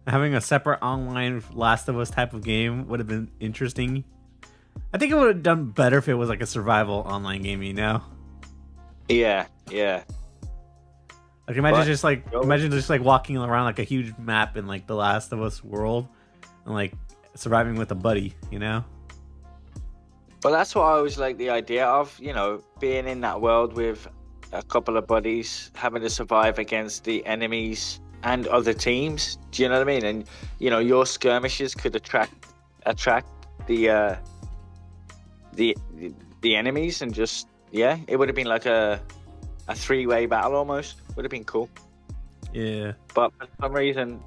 A: having a separate online Last of Us type of game would have been interesting. I think it would have done better if it was like a survival online game, you know?
B: Yeah, yeah.
A: Like imagine just like walking around like a huge map in like the Last of Us world and like surviving with a buddy, you know?
B: But that's what I always like the idea of, you know, being in that world with a couple of buddies, having to survive against the enemies and other teams. Do you know what I mean? And you know, your skirmishes could attract the enemies, and just it would have been like a 3-way battle almost. Would have been cool.
A: Yeah.
B: But for some reason,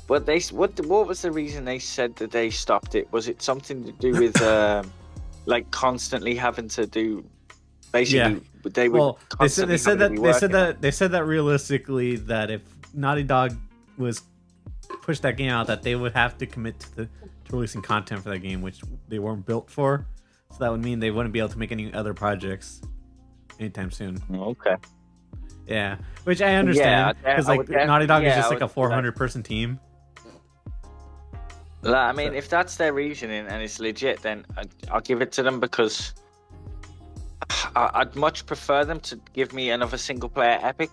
B: what was the reason they said that they stopped it? Was it something to do with like constantly having to do basically? Yeah. They said
A: that realistically, that if Naughty Dog was pushed that game out, that they would have to commit to releasing content for that game, which they weren't built for. So that would mean they wouldn't be able to make any other projects anytime soon.
B: Okay.
A: Yeah, which I understand, because like Naughty Dog is just like a 400-person team.
B: I mean, if that's their reasoning and it's legit, then I'll give it to them, because I'd much prefer them to give me another single-player epic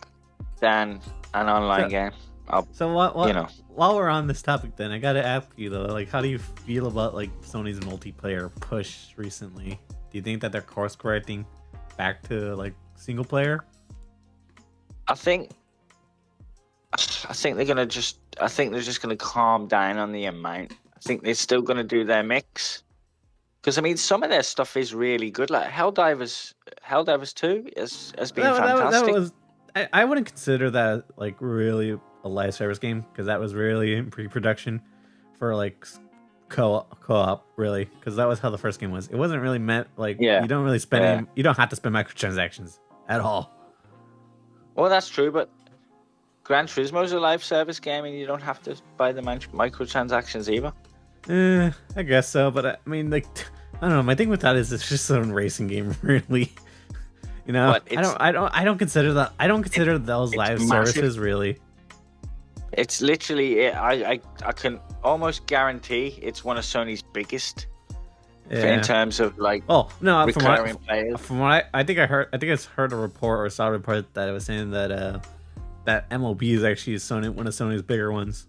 B: than an online game.
A: While we're on this topic, then I gotta ask you though, like, how do you feel about like Sony's multiplayer push recently? Do you think that they're course correcting back to like single player?
B: I think they're just gonna calm down on the amount. I think they're still gonna do their mix, because I mean, some of their stuff is really good. Like Helldivers 2 has been fantastic.
A: I wouldn't consider that like really a live service game, because that was really in pre-production for like co-op really, because that was how the first game was. It wasn't really meant like you don't really spend you don't have to spend microtransactions at all.
B: Well, that's true, but Gran Turismo is a live service game, and you don't have to buy the microtransactions either.
A: I guess so, but I mean, like, I don't know. My thing with that is it's just a racing game, really. You know, I don't consider that. I don't consider those live services really.
B: It's literally, I can almost guarantee it's one of Sony's biggest. In terms of like recurring players.
A: From what I think I heard a report or saw a report that it was saying that that MLB is actually one of Sony's bigger ones.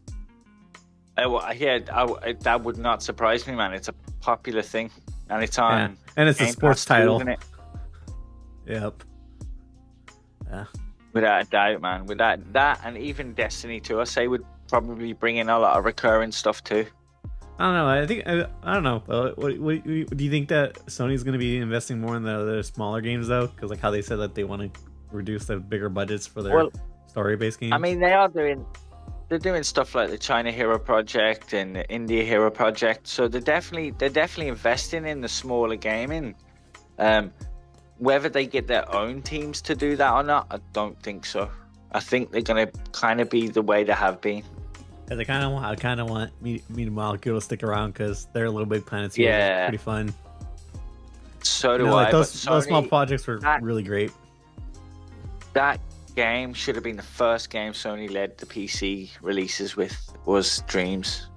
B: That would not surprise me, man. It's a popular thing, and it's on.
A: And it's a sports title. Yep. Yeah.
B: Without a doubt, man. Without that, and even Destiny 2, I say, would probably bring in a lot of recurring stuff too.
A: I don't know. I don't know. What do you think that Sony's going to be investing more in the smaller games though? Because like how they said that they want to reduce the bigger budgets for their story-based games.
B: I mean, they're doing stuff like the China Hero Project and the India Hero Project. So they're definitely investing in the smaller gaming. Whether they get their own teams to do that or not, I don't think so. I think they're going to kind of be the way they have been.
A: I kind of want Media Molecule to stick around, because they're Little Big Planet series. Yeah, pretty fun.
B: So do
A: I.
B: Like
A: those small projects were really great.
B: That game should have been the first game Sony led the PC releases with. Was Dreams.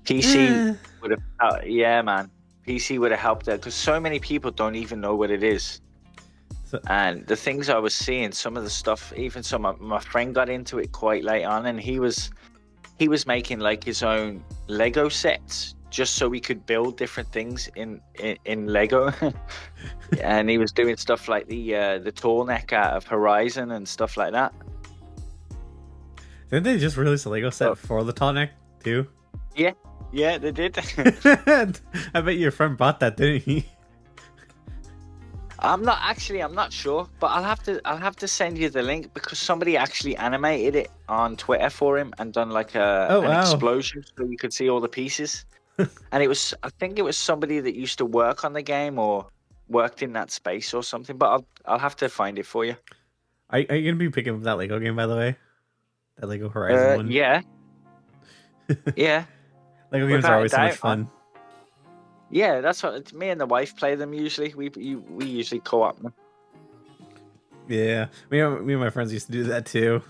B: PC would have, man. PC would have helped there, because so many people don't even know what it is. And the things I was seeing, some of the stuff, even my friend got into it quite late on, and he was making like his own Lego sets just so we could build different things in Lego. And he was doing stuff like the tall neck out of Horizon and stuff like that.
A: Didn't they just release a Lego set for the tall neck too?
B: Yeah, they did.
A: I bet your friend bought that, didn't he?
B: I'm not sure, but I'll have to send you the link, because somebody actually animated it on Twitter for him and done like an explosion so you could see all the pieces. and I think it was somebody that used to work on the game or worked in that space or something. But I'll have to find it for you.
A: Are you gonna be picking up that Lego game, by the way? That Lego Horizon one.
B: Yeah, yeah.
A: Lego games are
B: Without a
A: always so much
B: doubt,
A: fun.
B: Yeah, that's what it's, me and the wife play them usually. We usually co-op them.
A: Yeah, me and my friends used to do that too.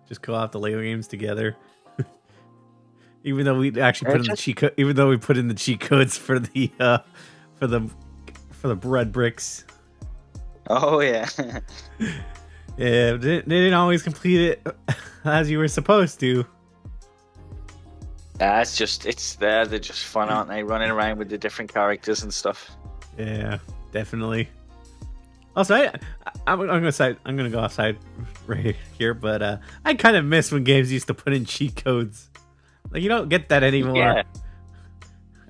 A: Just co-op the Lego games together. Even though we actually put in the cheat code, even though we put in the cheat codes for the for the bread bricks.
B: Oh yeah.
A: Yeah, they didn't always complete it as you were supposed to.
B: They're just fun, aren't they? Running around with the different characters and stuff.
A: Yeah, definitely. Also, I'm gonna go outside right here, but I kind of miss when games used to put in cheat codes. Like, you don't get that anymore.
B: Yeah.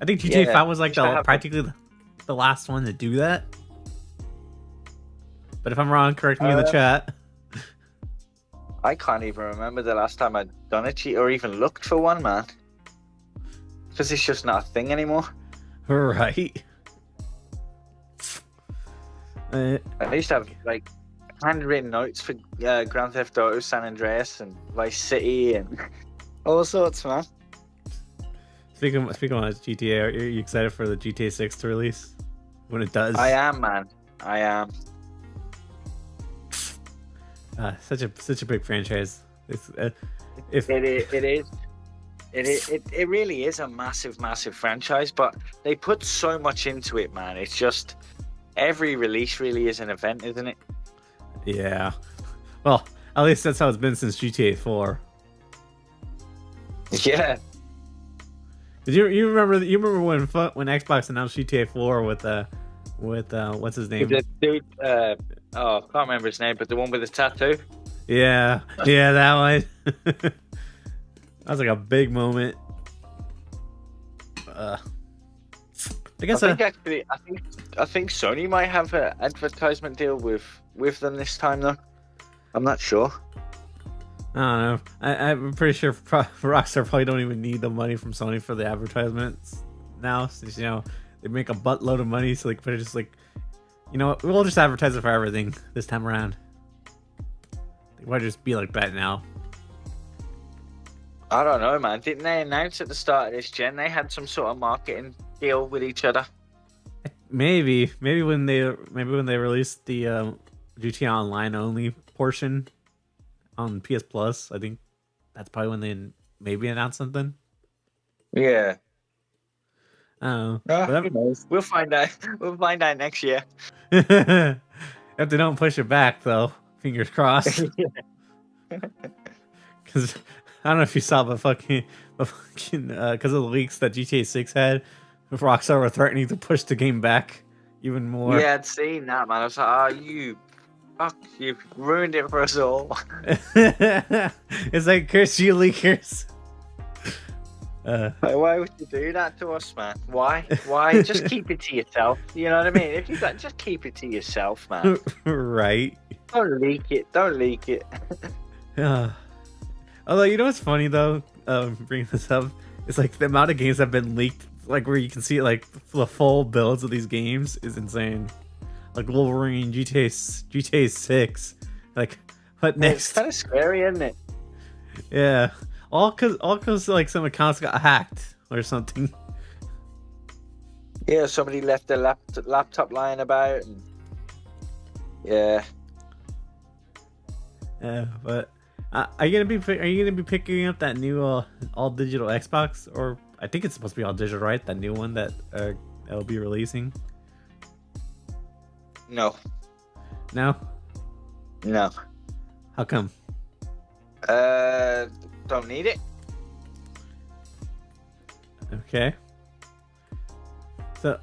A: I think GTA 5 was like practically the last one to do that. But if I'm wrong, correct me in the chat.
B: I can't even remember the last time I'd done a cheat or even looked for one, man. Because it's just not a thing anymore.
A: Right.
B: I used to have like handwritten notes for Grand Theft Auto, San Andreas, and Vice City, and all sorts, man.
A: Speaking of GTA, are you excited for the GTA 6 to release when it does?
B: I am, man. I am.
A: Such a big franchise.
B: It is. It really is a massive franchise, but they put so much into it, man. It's just every release really is an event, isn't it?
A: Yeah. Well, at least that's how it's been since GTA 4.
B: Yeah.
A: Did you remember when Xbox announced GTA 4 with what's his name?
B: The dude, I can't remember his name, but the one with the tattoo.
A: Yeah, that one. That was like a big moment. I guess
B: I think Sony might have an advertisement deal with them this time, though. I'm not sure.
A: I don't know. I'm pretty sure Rockstar probably don't even need the money from Sony for the advertisements now, since they make a buttload of money, so they can put it just like, we'll just advertise it for everything this time around. They might just be like that now.
B: I don't know, man. Didn't they announce at the start of this gen they had some sort of marketing deal with each other? Maybe
A: when they released the GTA Online only portion on PS Plus, I think that's probably when they maybe announced something.
B: Yeah.
A: I don't know.
B: Who knows? We'll find out. We'll find out next year.
A: If they don't push it back, though, fingers crossed. Because I don't know if you saw, but fucking because of the leaks that GTA 6 had, Rockstar were threatening to push the game back even more.
B: Yeah, I'd seen that, man. I was like, you've ruined it for us all.
A: It's like, curse you, leakers.
B: Why would you do that to us, man? Why? Just keep it to yourself. You know what I mean? If you got, just keep it to yourself, man.
A: Right.
B: Don't leak it.
A: Although, you know what's funny though, bringing this up, it's like the amount of games that have been leaked, like where you can see like the full builds of these games is insane. Like Wolverine, GTA 6, like what next?
B: It's kind of scary, isn't it?
A: Yeah, all cause like some accounts got hacked or something.
B: Yeah, somebody left their laptop lying about. And... Yeah.
A: Yeah, but are you gonna be picking up that new all digital Xbox, or I think it's supposed to be all digital, right? That new one that will be releasing.
B: No.
A: No. How come?
B: Don't need it.
A: Okay. So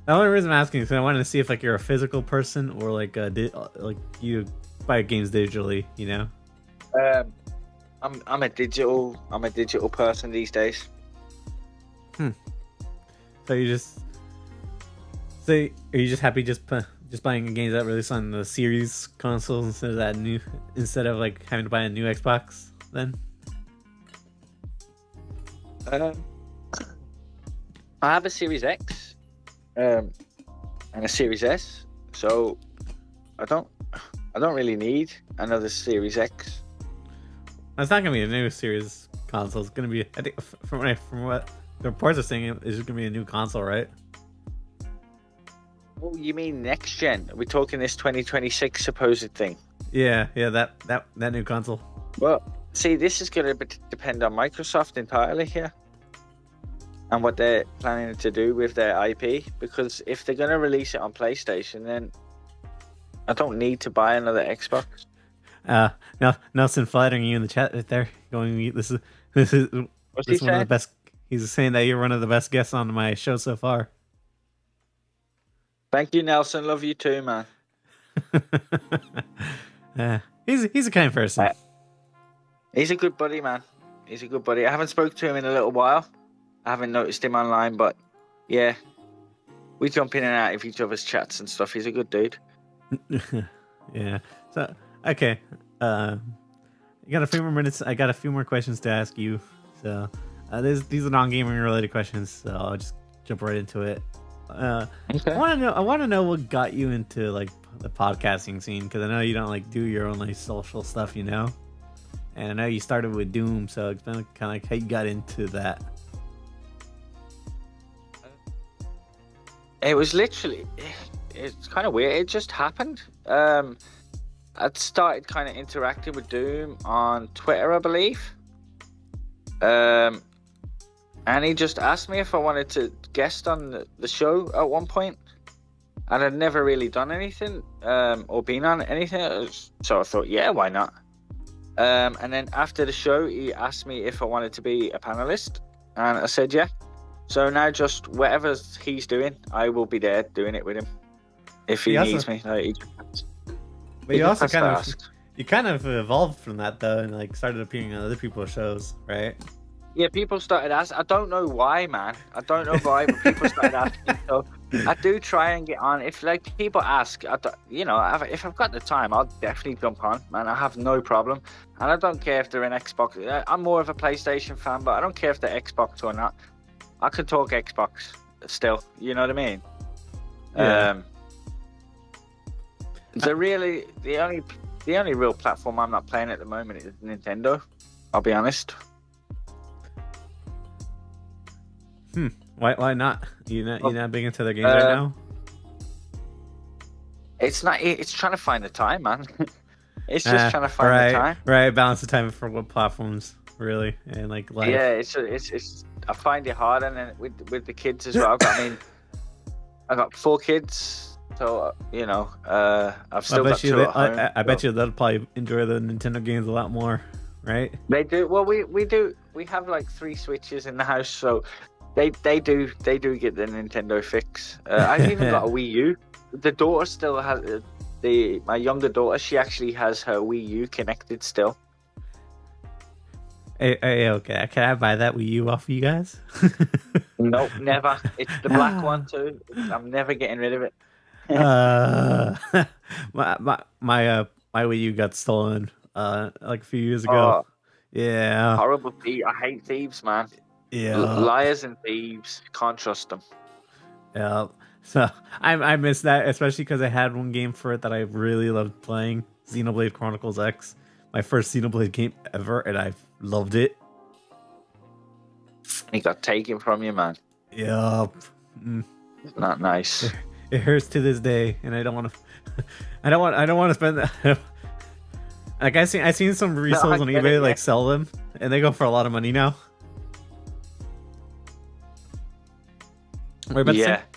A: the only reason I'm asking is I wanted to see if like you're a physical person or like you buy games digitally, you know.
B: I'm a digital person these days.
A: So are you just happy just buying games that release on the series consoles instead of like having to buy a new Xbox then?
B: I have a Series X, and a Series S, so I don't really need another Series X.
A: It's not gonna be a new series console. It's gonna be, I think, from what the reports are saying, it's just gonna be a new console, right?
B: Oh, you mean next gen? We're talking this 2026 supposed thing.
A: Yeah, that new console.
B: Well, see, this is going to depend on Microsoft entirely here, and what they're planning to do with their IP. Because if they're going to release it on PlayStation, then I don't need to buy another Xbox.
A: Now Nelson flattering you in the chat right there, going, "This is
B: What's he
A: one of the
B: saying?
A: best." He's saying that you're one of the best guests on my show so far.
B: Thank you, Nelson. Love you too, man.
A: He's a kind person.
B: He's a good buddy, man. He's a good buddy. I haven't spoken to him in a little while. I haven't noticed him online, but yeah, we jump in and out of each other's chats and stuff. He's a good dude.
A: Yeah. So okay, you got a few more minutes. I got a few more questions to ask you. So these are non-gaming related questions. So I'll just jump right into it.
B: Okay.
A: I want to know what got you into like the podcasting scene, because I know you don't like do your own like social stuff, you know. And I know you started with Doom, so it's been kind of like how you got into that.
B: It was literally, it's kind of weird. It just happened. I'd started kind of interacting with Doom on Twitter, I believe. And he just asked me if I wanted to guest on the show at one point. And I'd never really done anything, or been on anything. So I thought, yeah, why not? And then after the show, he asked me if I wanted to be a panelist. And I said, yeah. So now just whatever he's doing, I will be there doing it with him. If he needs me.
A: But you also kind of evolved from that though, and like started appearing on other people's shows, right?
B: Yeah, people started asking. I don't know why, man. I don't know why, but people started asking. So I do try and get on. If like people ask, if I've got the time, I'll definitely jump on, man. I have no problem, and I don't care if they're an Xbox. I'm more of a PlayStation fan, but I don't care if they're Xbox or not. I can talk Xbox still. You know what I mean?
A: Yeah.
B: The only real platform I'm not playing at the moment is Nintendo. I'll be honest.
A: Why not? You're not big into their games right now?
B: It's trying to find the time, man. It's just trying to find the time.
A: Right, balance the time for what platforms, really, and like life.
B: Yeah, it's I find it hard, and then with the kids as well. I got 4 kids, so I've still got 2 at home.
A: I bet you they'll probably enjoy the Nintendo games a lot more, right?
B: They do. Well, we do. We have like 3 Switches in the house, so they do get the Nintendo fix. I've even got a Wii U. The daughter still has my younger daughter. She actually has her Wii U connected still.
A: Hey, okay. Can I buy that Wii U off you guys?
B: Nope, never. It's the black one too. I'm never getting rid of it.
A: My Wii U got stolen like a few years ago. Yeah.
B: Horrible thief. I hate thieves, man.
A: Yeah.
B: Liars and thieves. Can't trust them.
A: Yeah. So I miss that, especially because I had one game for it that I really loved playing, Xenoblade Chronicles X. My first Xenoblade game ever, and I loved it.
B: It got taken from you, man.
A: Yup.
B: Not nice.
A: It hurts to this day, and I don't want to. I don't want to spend that. Like I seen some resells on eBay like sell them, and they go for a lot of money now.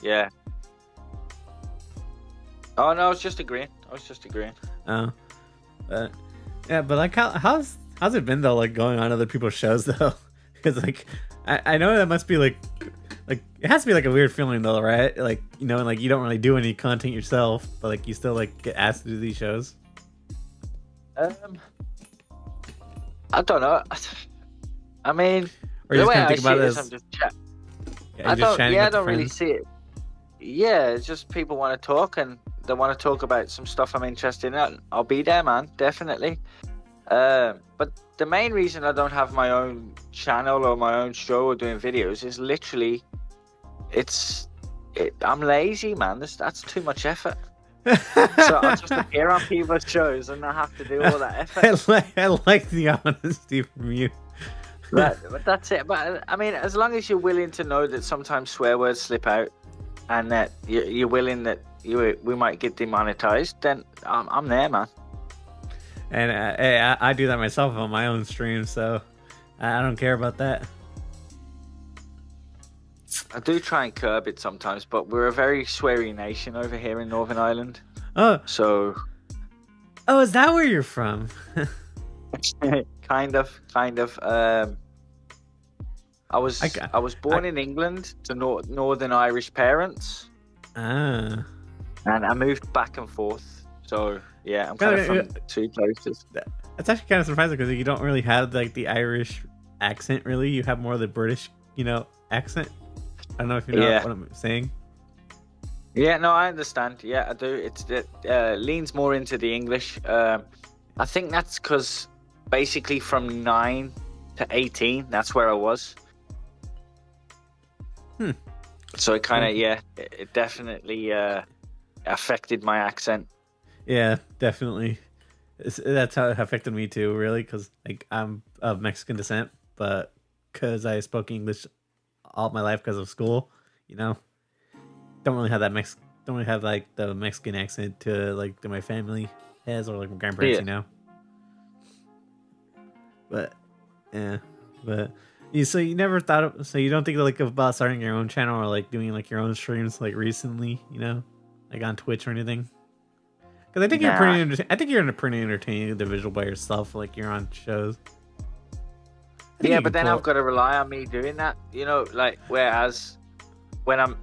B: Yeah. Oh no, I was just agreeing.
A: Oh, but like how's it been though? Like going on other people's shows though, because like I know that must be like it has to be like a weird feeling though, right? Like like you don't really do any content yourself, but like you still like get asked to do these shows.
B: I don't know. I mean,
A: or
B: the
A: you
B: way
A: just
B: I
A: think
B: see
A: about
B: it
A: it
B: is
A: as
B: I'm just chatting. I don't really see it. Yeah, it's just people want to talk and they want to talk about some stuff I'm interested in. I'll be there, man, definitely. But the main reason I don't have my own channel or my own show or doing videos is literally I'm lazy, man. That's too much effort. So I'll just appear on people's shows and not have to do all that effort.
A: I like the honesty from you.
B: But that's it. But I mean, as long as you're willing to know that sometimes swear words slip out, and that you're willing that we might get demonetized, then I'm there, man.
A: And I do that myself on my own stream, so I don't care about that.
B: I do try and curb it sometimes, but we're a very sweary nation over here in Northern Ireland.
A: Oh,
B: so.
A: Oh, is that where you're from?
B: kind of. I was born in England to Northern Irish parents.
A: Ah.
B: And I moved back and forth. So yeah, I'm kind of from two places.
A: That's actually kind of surprising because you don't really have like the Irish accent. Really, you have more of the British, accent. I don't know if you know what I'm saying.
B: Yeah, no, I understand. Yeah, I do. It leans more into the English. I think that's because basically from 9 to 18, that's where I was. So it kind of, it definitely affected my accent.
A: Yeah, definitely. That's how it affected me too, really, because like I'm of Mexican descent, but because I spoke English all my life because of school, don't really have like the Mexican accent to like that my family has or like my grandparents, But so you never thought of, so you don't think like about starting your own channel or like doing like your own streams like recently, like on Twitch or anything? Because I think you're a pretty entertaining individual by yourself. Like you're on shows.
B: Yeah, but then I've got to rely on me doing that, like whereas when I'm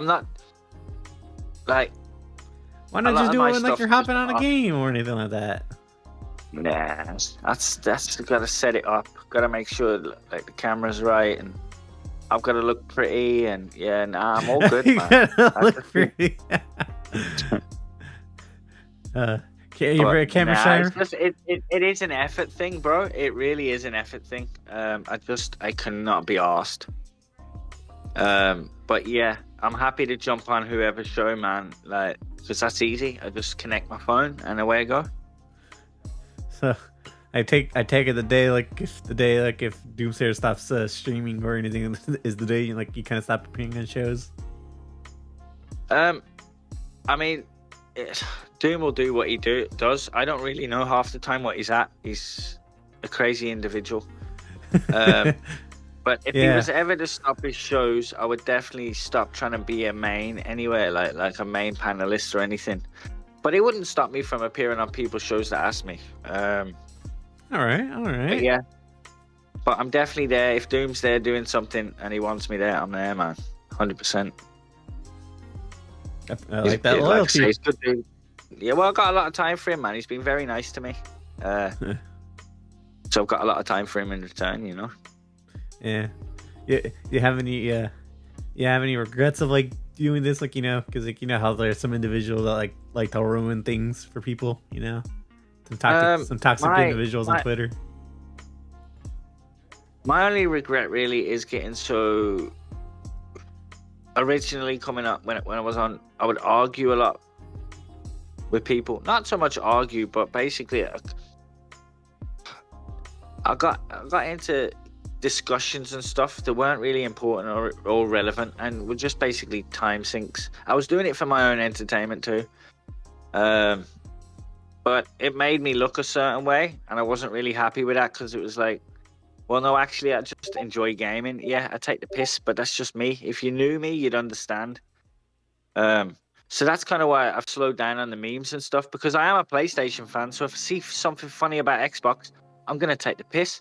B: not like.
A: Why not just do it when like you're hopping on a game or anything like that?
B: Nah, that's gotta set it up. Gotta make sure like the camera's right, and I've got to look pretty, and I'm all good, man.
A: Gotta look pretty. You're a camera shy?
B: It is an effort thing, bro. It really is an effort thing. I cannot be arsed. But yeah, I'm happy to jump on whoever's show, man. Like, because that's easy. I just connect my phone and away I go.
A: So, I take it the day if Doomsayer stops streaming or anything is the day you kind of stop appearing on shows.
B: I mean, Doom will do what he does. I don't really know half the time what he's at. He's a crazy individual. But if he was ever to stop his shows, I would definitely stop trying to be a main anywhere, like a main panelist or anything. But it wouldn't stop me from appearing on people's shows that ask me.
A: All right.
B: But yeah. But I'm definitely there. If Doom's there doing something and he wants me there, I'm there, man. 100%.
A: I like that loyalty.
B: He's good dude. Yeah, well, I've got a lot of time for him, man. He's been very nice to me. So I've got a lot of time for him in return,
A: Yeah. You have any regrets of like doing this, because how there's some individuals that like to ruin things for people, some toxic individuals on Twitter.
B: My only regret really is getting so. Originally coming up when I was on, I would argue a lot with people. Not so much argue, but basically, I got into discussions and stuff that weren't really important or relevant and were just basically time sinks. I was doing it for my own entertainment too, but it made me look a certain way, and I wasn't really happy with that because it was like, well, no, actually, I just enjoy gaming. Yeah, I take the piss, but that's just me. If you knew me, you'd understand. So that's kind of why I've slowed down on the memes and stuff, because I am a PlayStation fan. So if I see something funny about Xbox, I'm going to take the piss.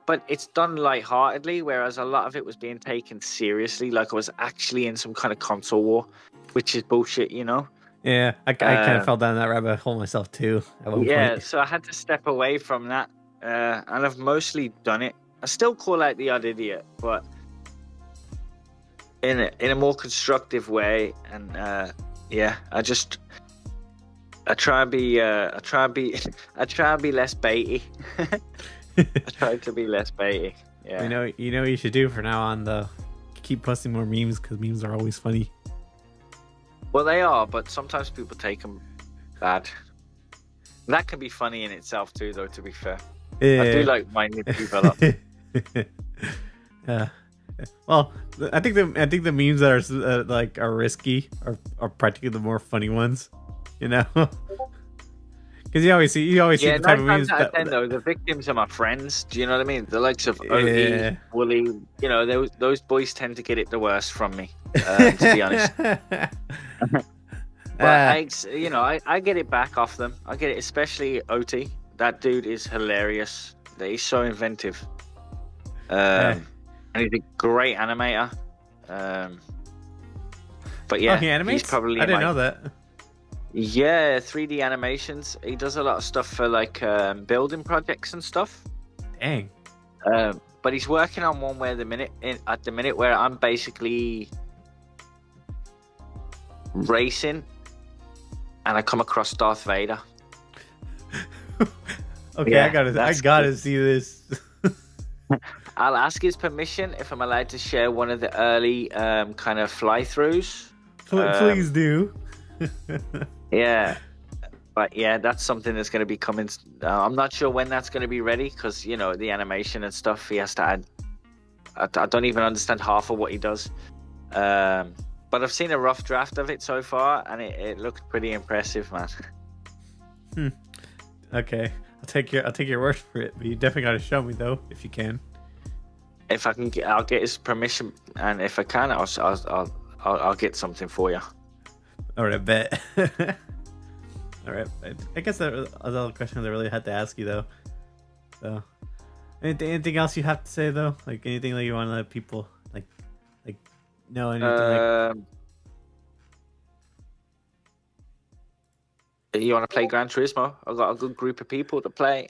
B: But it's done lightheartedly, whereas a lot of it was being taken seriously, like I was actually in some kind of console war, which is bullshit,
A: Yeah, I kind of fell down that rabbit hole myself too at one point.
B: So I had to step away from that, and I've mostly done it. I still call out the odd idiot, but in a more constructive way. And I try and be less baity. I try to be less baity. Yeah.
A: You know what you should do for now on, though? keep posting more memes because memes are always funny.
B: Well, they are, but sometimes people take them bad. That can be funny in itself too, though. To be fair,
A: Yeah.
B: I do like winding people up.
A: Yeah. Well, I think the memes that are like are risky are practically the more funny ones, you know. Because you always see the type of memes.
B: Though, the victims are my friends. Do you know what I mean? The likes of OE, Wooly, you know, those boys tend to get it the worst from me. To be honest. But I get it back off them. I get it, especially OT. That dude is hilarious. He's so inventive. And he's a great animator. But yeah,
A: he animates?
B: He's probably
A: I didn't know that.
B: Yeah, 3D animations. He does a lot of stuff for like building projects and stuff.
A: Dang.
B: But he's working on one where at the minute where I'm basically racing, and I come across Darth Vader.
A: Okay, yeah, I gotta see this.
B: I'll ask his permission if I'm allowed to share one of the early kind of fly-throughs.
A: Please do.
B: Yeah, but yeah, that's something that's going to be coming. I'm not sure when that's going to be ready because, you know, the animation and stuff he has to add. I don't even understand half of what he does. But I've seen a rough draft of it so far, and it looked pretty impressive, man.
A: Okay, I'll take your word for it. But you definitely got to show me though, if you can.
B: If I can, I'll get his permission, and if I can, I'll get something for you.
A: All right, bet. All right, I guess that was all the questions I really had to ask you though. So, anything else you have to say though? Like anything that you want to let people like know anything?
B: You want to play Gran Turismo? I've got a good group of people to play.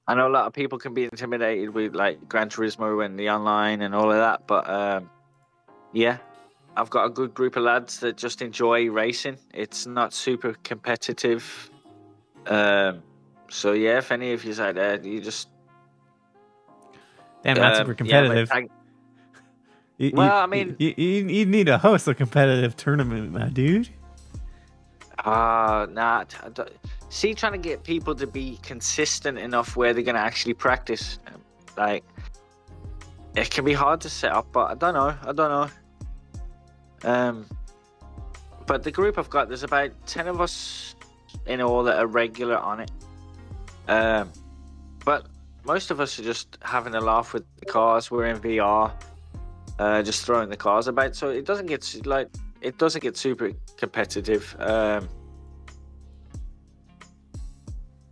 B: I know a lot of people can be intimidated with like Gran Turismo and the online and all of that, but yeah, I've got a good group of lads that just enjoy racing. It's not super competitive. So yeah, if any of you's out there, you just
A: not super competitive.
B: I mean,
A: you need to host a competitive tournament, my dude.
B: Nah. See, trying to get people to be consistent enough where they're going to actually practice. Like, it can be hard to set up, but I don't know. But the group I've got, there's about 10 of us in all that are regular on it. But most of us are just having a laugh with the cars. We're in VR, just throwing the cars about. So it doesn't get super competitive.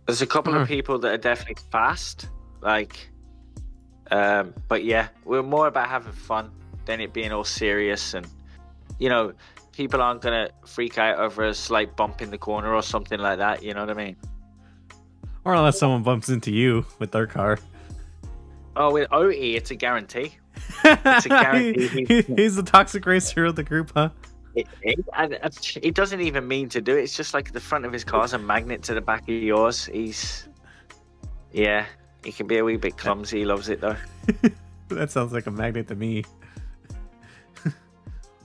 B: There's a couple of people that are definitely fast, like, but yeah, we're more about having fun than it being all serious. And you know, people aren't gonna freak out over a slight bump in the corner or something like that. You know what I mean?
A: Or unless someone bumps into you with their car.
B: Oh, with OE, it's a guarantee. It's a guarantee.
A: He's the toxic racer of the group, huh?
B: He doesn't even mean to do it. It's just like the front of his car's a magnet to the back of yours. He can be a wee bit clumsy. He loves it though.
A: That sounds like a magnet to me.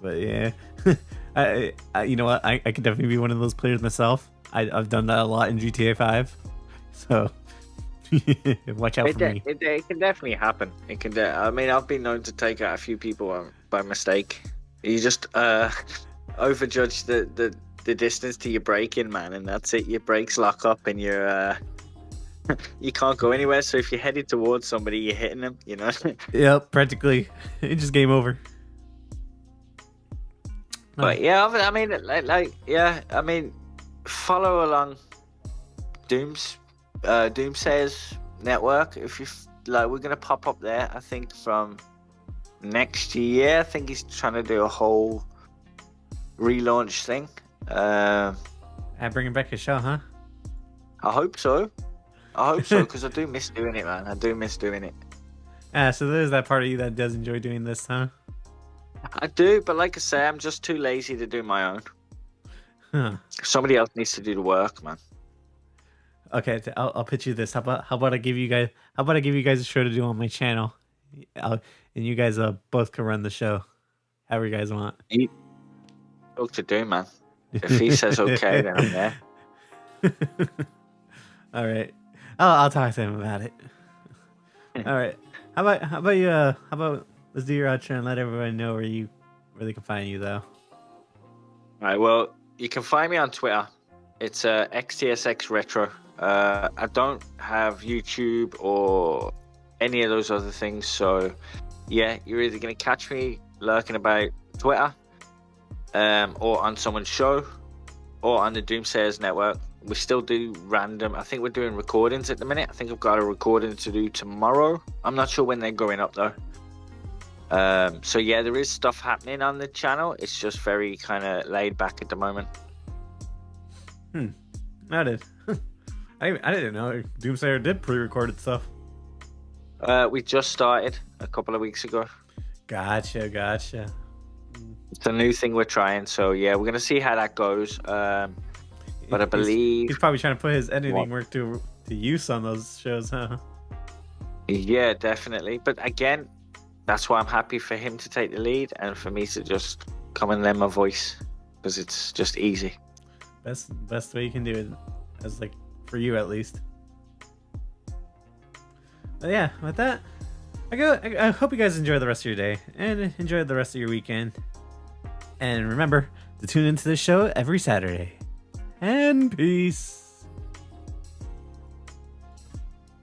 A: But yeah, I you know what? I could definitely be one of those players myself. I've done that a lot in GTA 5. So watch out for me.
B: It can definitely happen. It can. I mean, I've been known to take out a few people by mistake. You just overjudge the distance to your braking, man, and that's it. Your brakes lock up, and you're you can't go anywhere. So if you're headed towards somebody, you're hitting them. You know.
A: Yep, practically. It's just game over.
B: But yeah, I mean, I mean, follow along Doomsayer's network. If you like, we're gonna pop up there. I think from next year. I think he's trying to do a whole relaunch thing.
A: Bringing back his show, huh?
B: I hope so because I do miss doing it, man. I do miss doing it.
A: So there's that part of you that does enjoy doing this, huh?
B: I do, but like I say, I'm just too lazy to do my own.
A: Huh.
B: Somebody else needs to do the work, man.
A: Okay, I'll pitch you this. How about I give you guys a show to do on my channel, And you guys both can run the show, however you guys want.
B: He talk to do, man. If he says okay, then I'm there.
A: All right, I'll talk to him about it. All right, how about you? How about let's do your outro and let everybody know where they can find you though.
B: All right. Well, you can find me on Twitter. It's xTSxRetro. I don't have YouTube or any of those other things, so yeah, you're either gonna catch me lurking about Twitter, or on someone's show, or on the Doomsayers Network. We still do random. I think we're doing recordings at the minute. I think I've got a recording to do tomorrow. I'm not sure when they're going up though. So yeah, there is stuff happening on the channel. It's just very kind of laid back at the moment.
A: I did. I didn't know Doomsayer did pre-recorded stuff.
B: We just started a couple of weeks ago.
A: Gotcha.
B: It's a new thing we're trying, so yeah, we're gonna see how that goes. But I believe
A: he's probably trying to put his editing work to use on those shows, huh?
B: Yeah, definitely. But again, that's why I'm happy for him to take the lead and for me to just come and lend my voice, because it's just easy.
A: Best way you can do it, as like for you at least. But yeah, with that, I hope you guys enjoy the rest of your day and enjoy the rest of your weekend. And remember to tune into this show every Saturday. And peace.